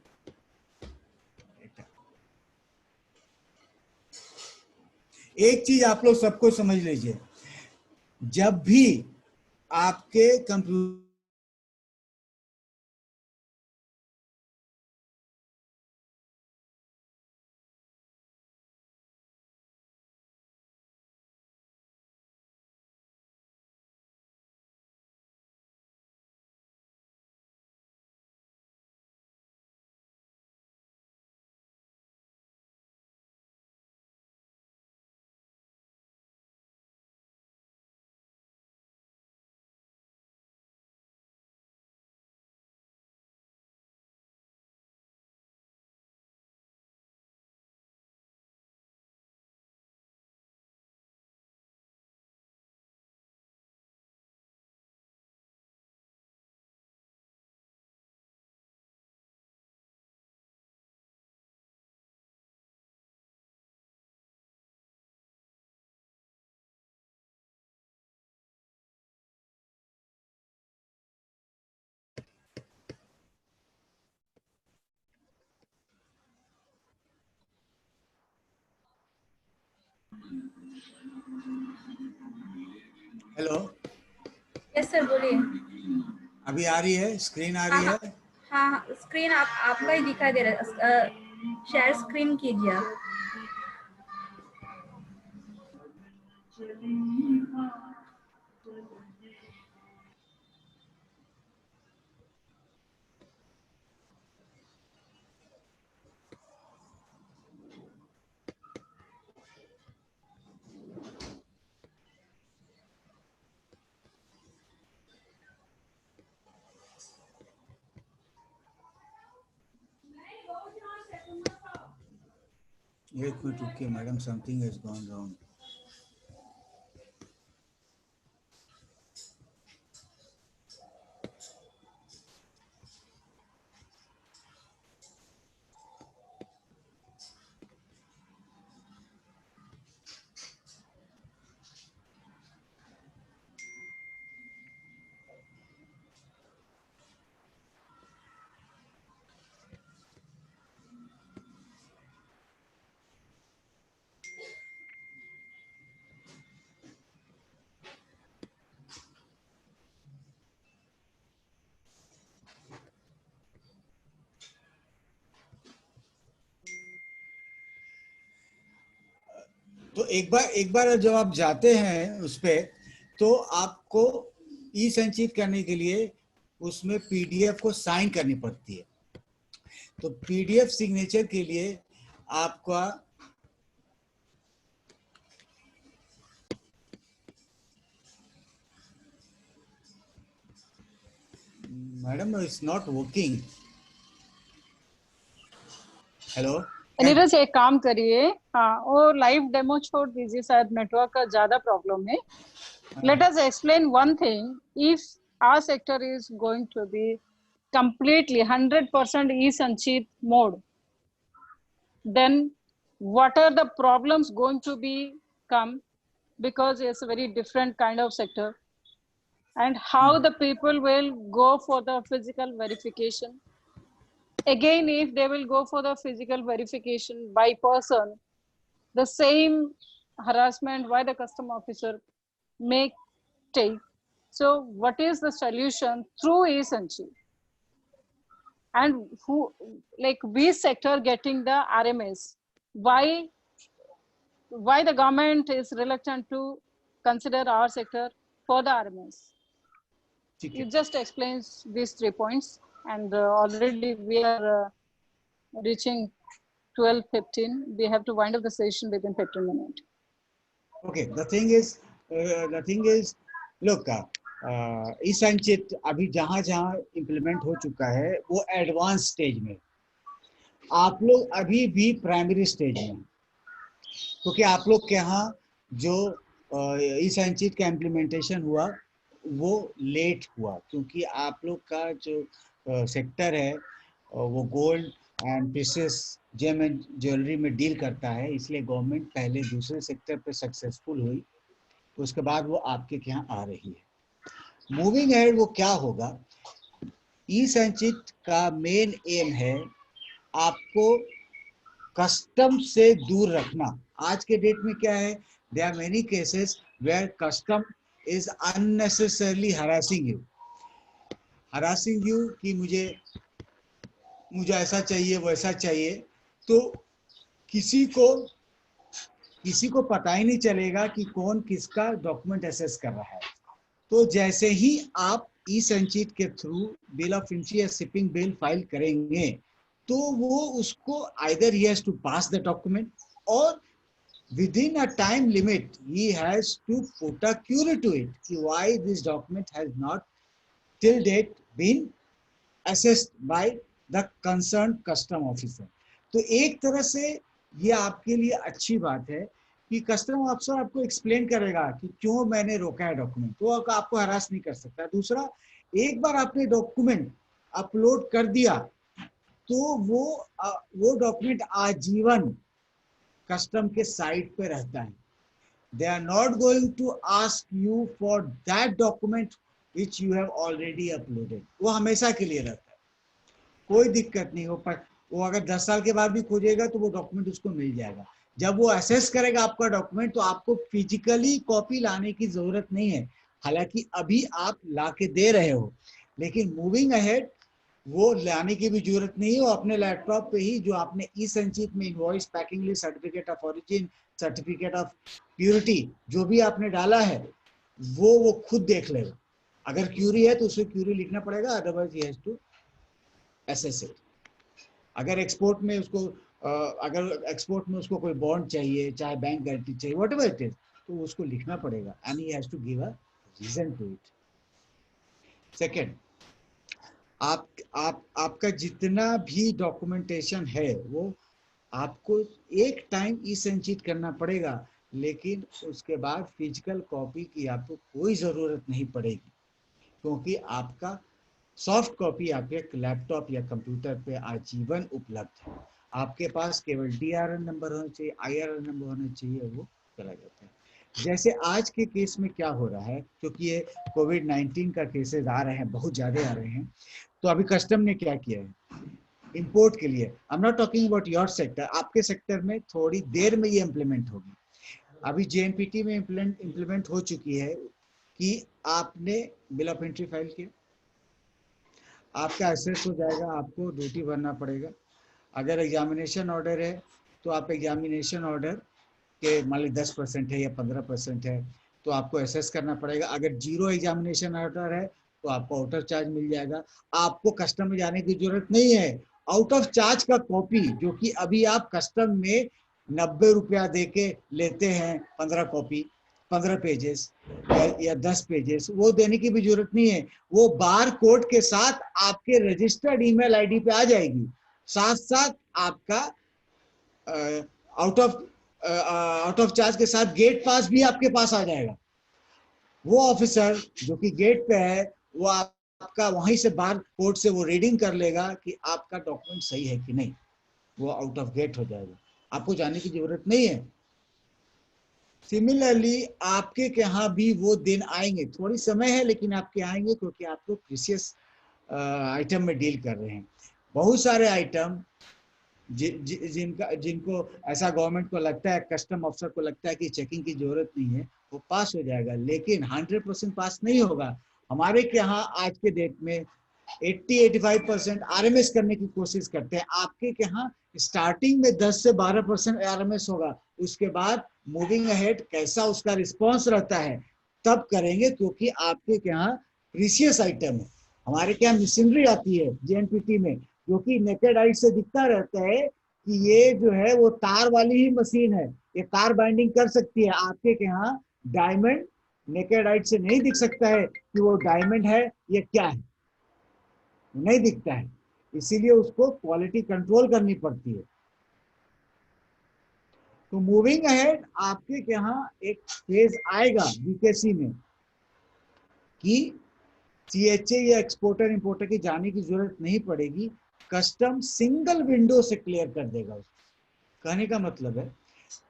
S2: एक चीज आप लोग सबको समझ लीजिए, जब भी आपके कंप्यूटर हेलो,
S3: यस सर बोलिए।
S2: अभी आ रही है, स्क्रीन आ रही है?
S3: हाँ, स्क्रीन आपका ही दिखाई दे रहा है। शेयर स्क्रीन कीजिए आप।
S2: एक मिनट रुकिए madam, something has gone wrong. तो एक बार जब आप जाते हैं उस पे, तो आपको ई संचित करने के लिए उसमें पीडीएफ को साइन करनी पड़ती है। तो पीडीएफ सिग्नेचर के लिए आपका madam it's not working. Hello
S4: Neeraj एक काम करिए, हाँ वो लाइव डेमो छोड़ दीजिए, शायद नेटवर्क का ज्यादा प्रॉब्लम है। Let us explain one thing. If our sector is going to be completely 100% e-Sanchit mode, then what are the problems going to be come? Because it's a very different kind of sector. And how the people will go for the physical verification? Again, if they will go for the physical verification by person, the same harassment by the custom officer may take. So what is the solution through e-Sanchi? And who, like which sector getting the RMS? Why the government is reluctant to consider our sector for the RMS? It just explains these 3 points, and already we are reaching 12:15. We have to wind up the session within 15 minutes.
S2: Okay, the thing is, look, e-संचित अभी जहाँ implement हो चुका है वो advance stage में, आप लोग अभी भी प्राइमरी स्टेज में, क्योंकि आप लोग के यहाँ जो ई-संचित का इम्प्लीमेंटेशन हुआ वो लेट हुआ, क्योंकि आप लोग का जो सेक्टर है वो gold and precious gem and jewellery में डील करता है, इसलिए गवर्नमेंट पहले दूसरे सेक्टर पे सक्सेसफुल हुई, उसके बाद वो आपके यहाँ आ रही है। मूविंग अहेड वो क्या होगा, ई-संचित का मेन एम है आपको कस्टम से दूर रखना। आज के डेट में क्या है, there are many cases where custom is unnecessarily harassing you कि मुझे ऐसा चाहिए वैसा चाहिए, तो किसी को पता ही नहीं चलेगा कि कौन किसका डॉक्यूमेंट एसेस कर रहा है। तो जैसे ही आप ई-संचित के थ्रू बिल ऑफ एंट्री या शिपिंग बिल फाइल करेंगे तो वो उसको either he has to pass the document or within a time limit he has to put a query to it कि why this document has not till date been assessed by the concerned custom officer। तो एक तरह से ये आपके लिए अच्छी बात है कि कस्टम ऑफिसर आपको एक्सप्लेन करेगा कि क्यों मैंने रोका है डॉक्यूमेंट, तो आपको हरास नहीं कर सकता। दूसरा, एक बार आपने डॉक्यूमेंट अपलोड कर दिया तो वो डॉक्यूमेंट आजीवन कस्टम के साइट पे रहता है। They are not going to ask you for that document which you have already uploaded, वो हमेशा के लिए रहता है, कोई दिक्कत नहीं हो। पर वो अगर 10 साल के बाद भी खोजेगा तो वो डॉक्यूमेंट उसको मिल जाएगा। जब वो असेस करेगा आपका डॉक्यूमेंट तो आपको फिजिकली कॉपी लाने की जरूरत नहीं है, हालांकि अभी आप ला के दे रहे हो, लेकिन मूविंग अहेड वो लाने की भी जरूरत नहीं हो। अपने लैपटॉप पे ही जो आपने ई-संचित में invoice, packing list, certificate of origin, certificate of purity जो भी आपने डाला है वो खुद देख लेगा। अगर क्यूरी है तो उसको क्यूरी लिखना पड़ेगा, otherwise he has to assess it. अगर एक्सपोर्ट में उसको कोई बॉन्ड चाहिए, चाहे बैंक गारंटी चाहिए, व्हाटएवर इट इज, तो उसको लिखना पड़ेगा and he has to give a reason to it. Second, आपका जितना भी डॉक्यूमेंटेशन है वो आपको एक टाइम ई-संचित करना पड़ेगा, लेकिन उसके बाद फिजिकल कॉपी की आपको कोई ज़रूरत नहीं पड़ेगी, क्योंकि आपका सॉफ्ट कॉपी आपके लैपटॉप या कंप्यूटर पे आजीवन उपलब्ध है। आपके पास केवल DRN नंबर होना चाहिए, IRN नंबर होना चाहिए, वो चला जाता है। जैसे आज के केस में क्या हो रहा है, क्योंकि ये कोविड-19 का केसेस आ रहे हैं, बहुत ज़्यादा आ रहे हैं, तो अभी कस्टम ने क्या किया है इंपोर्ट के लिए, आई am not talking about your sector, आपके सेक्टर में थोड़ी देर में ये इम्प्लीमेंट होगी। अभी JNPT में इम्प्लीमेंट हो चुकी है कि आपने बिल ऑफ एंट्री फाइल किया, आपका एसेस हो जाएगा, आपको ड्यूटी भरना पड़ेगा। अगर एग्जामिनेशन ऑर्डर है तो आप एग्जामिनेशन ऑर्डर के मान ली 10% है या 15% है तो आपको एसेस करना पड़ेगा। अगर 0 एग्जामिनेशन ऑर्डर है तो आपको आउट ऑफ चार्ज मिल जाएगा। आपको कस्टम में जाने की जरूरत नहीं है। आउट ऑफ चार्ज का कॉपी जो कि अभी आप कस्टम में 90 रुपया दे के लेते हैं, 15 कॉपी, 15 पेजेस या 10 पेजेस, वो देने की भी जरूरत नहीं है। वो बार कोड के साथ आपके रजिस्टर्ड ईमेल आईडी पे आ जाएगी, साथ साथ आपका आउट ऑफ चार्ज के साथ गेट पास भी आपके पास आ जाएगा। वो ऑफिसर जो कि गेट पे है वो आपका वहीं से बार कोड से वो रीडिंग कर लेगा कि आपका डॉक्यूमेंट सही है कि नहीं, वो आउट ऑफ गेट हो जाएगा, आपको जाने की जरूरत नहीं है। सिमिलरली आपके यहाँ भी वो दिन आएंगे, थोड़ी समय है लेकिन आपके आएंगे, क्योंकि आप लोग प्रीशियस आइटम में डील कर रहे हैं। बहुत सारे आइटम जिनको ऐसा गवर्नमेंट को लगता है, कस्टम ऑफिसर को लगता है कि चेकिंग की जरूरत नहीं है, वो पास हो जाएगा, लेकिन 100% पास नहीं होगा। हमारे के यहाँ आज के डेट में 80-85% आरएमएस करने की कोशिश करते हैं। आपके यहाँ स्टार्टिंग में 10 से 12% आरएमएस होगा, उसके बाद मूविंग अहेड कैसा उसका रिस्पॉन्स रहता है तब करेंगे, क्योंकि आपके यहाँ प्रीशियस आइटम है। हमारे क्या मशीनरी आती है जेएनपीटी में, जो कि नेकेड आई से दिखता रहता है कि ये जो है वो तार वाली ही मशीन है, ये तार बाइंडिंग कर सकती है। आपके यहाँ डायमंड नेकेड आई से नहीं दिख सकता है कि वो डायमंड है ये क्या है, नहीं दिखता है, इसीलिए उसको क्वालिटी कंट्रोल करनी पड़ती है। तो मूविंग अहेड आपके यहाँ एक फेज आएगा बीकेसी में कि सीएचए या एक्सपोर्टर इंपोर्टर की जाने की जरूरत नहीं पड़ेगी, कस्टम सिंगल विंडो से क्लियर कर देगा उसको। कहने का मतलब है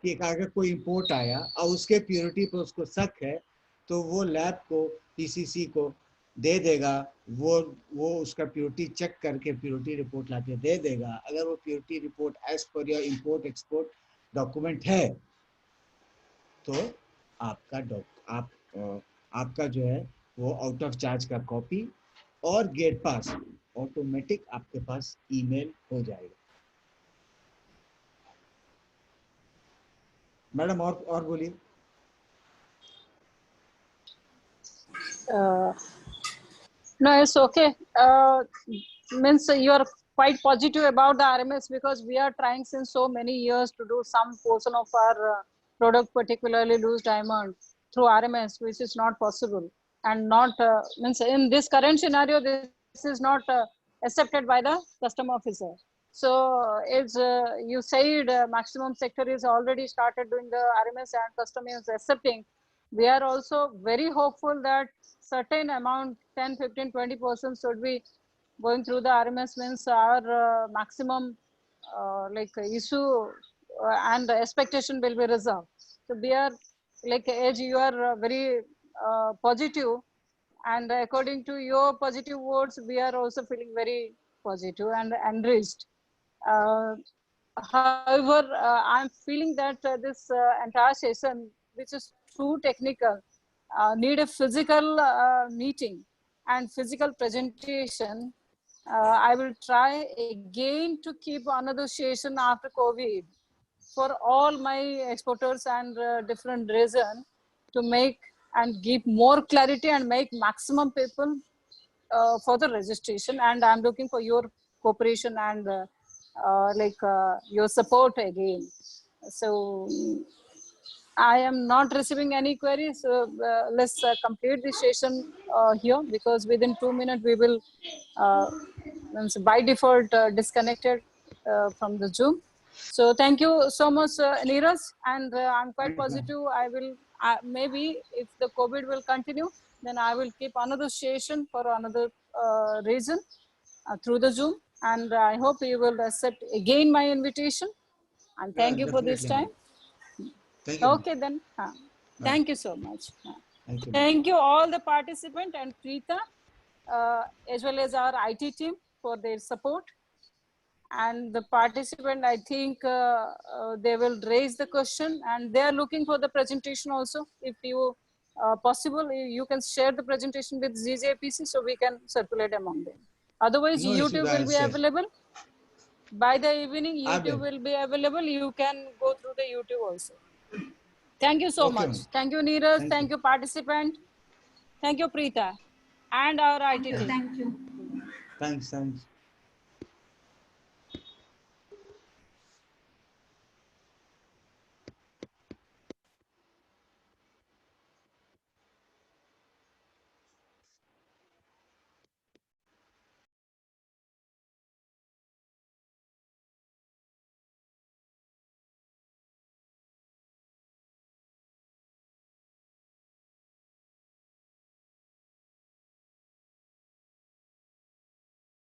S2: कि अगर कोई इंपोर्ट आया और उसके प्योरिटी पर उसको शक है तो वो लैब को, पीसीसी को दे देगा, वो उसका प्योरिटी चेक करके प्योरिटी रिपोर्ट लाके दे देगा। अगर वो purity report as per your import export document है तो आपका जो है वो आउट ऑफ चार्ज का कॉपी और गेट पास ऑटोमेटिक आपके पास ईमेल हो जाएगा। मैडम और बोलिए।
S4: No, it's okay. Means you are quite positive about the RMS because we are trying since so many years to do some portion of our product, particularly loose diamond, through RMS, which is not possible. And not, means in this current scenario, this is not accepted by the custom officer. So it's, you said maximum sector is already started doing the RMS and custom is accepting. We are also very hopeful that certain amount, 10, 15, 20% should be going through the RMS, means our maximum like issue and expectation will be resolved. So we are like, as you are very positive, and according to your positive words, we are also feeling very positive and enriched. However, I'm feeling that this entire session, which is too technical, need a physical meeting and physical presentation. I will try again to keep another session after COVID for all my exporters and different region to make and give more clarity and make maximum people for the registration. And I'm looking for your cooperation and your support again. So I am not receiving any queries. So let's complete this session here, because within 2 minutes we will by default disconnected from the Zoom. So thank you so much, Neeraj, and I'm quite positive I will, maybe if the COVID will continue, then I will keep another session for another region through the Zoom, and I hope you will accept again my invitation, and thank you for this time.
S2: Thank you.
S4: Okay then. Thank you so much.
S2: Thank you.
S4: Thank you all the participants and Preeta, as well as our IT team for their support. And the participant, I think they will raise the question, and they are looking for the presentation also. If you possible, you can share the presentation with ZJPC so we can circulate among them. Otherwise,
S2: No
S4: YouTube will be available. By the evening, YouTube will be available. You can go through the YouTube also. Thank you so much. Thank you, Neeraj. Thank you, participant. Thank you, Preeta. And our IT team.
S3: Thank you.
S2: Thanks.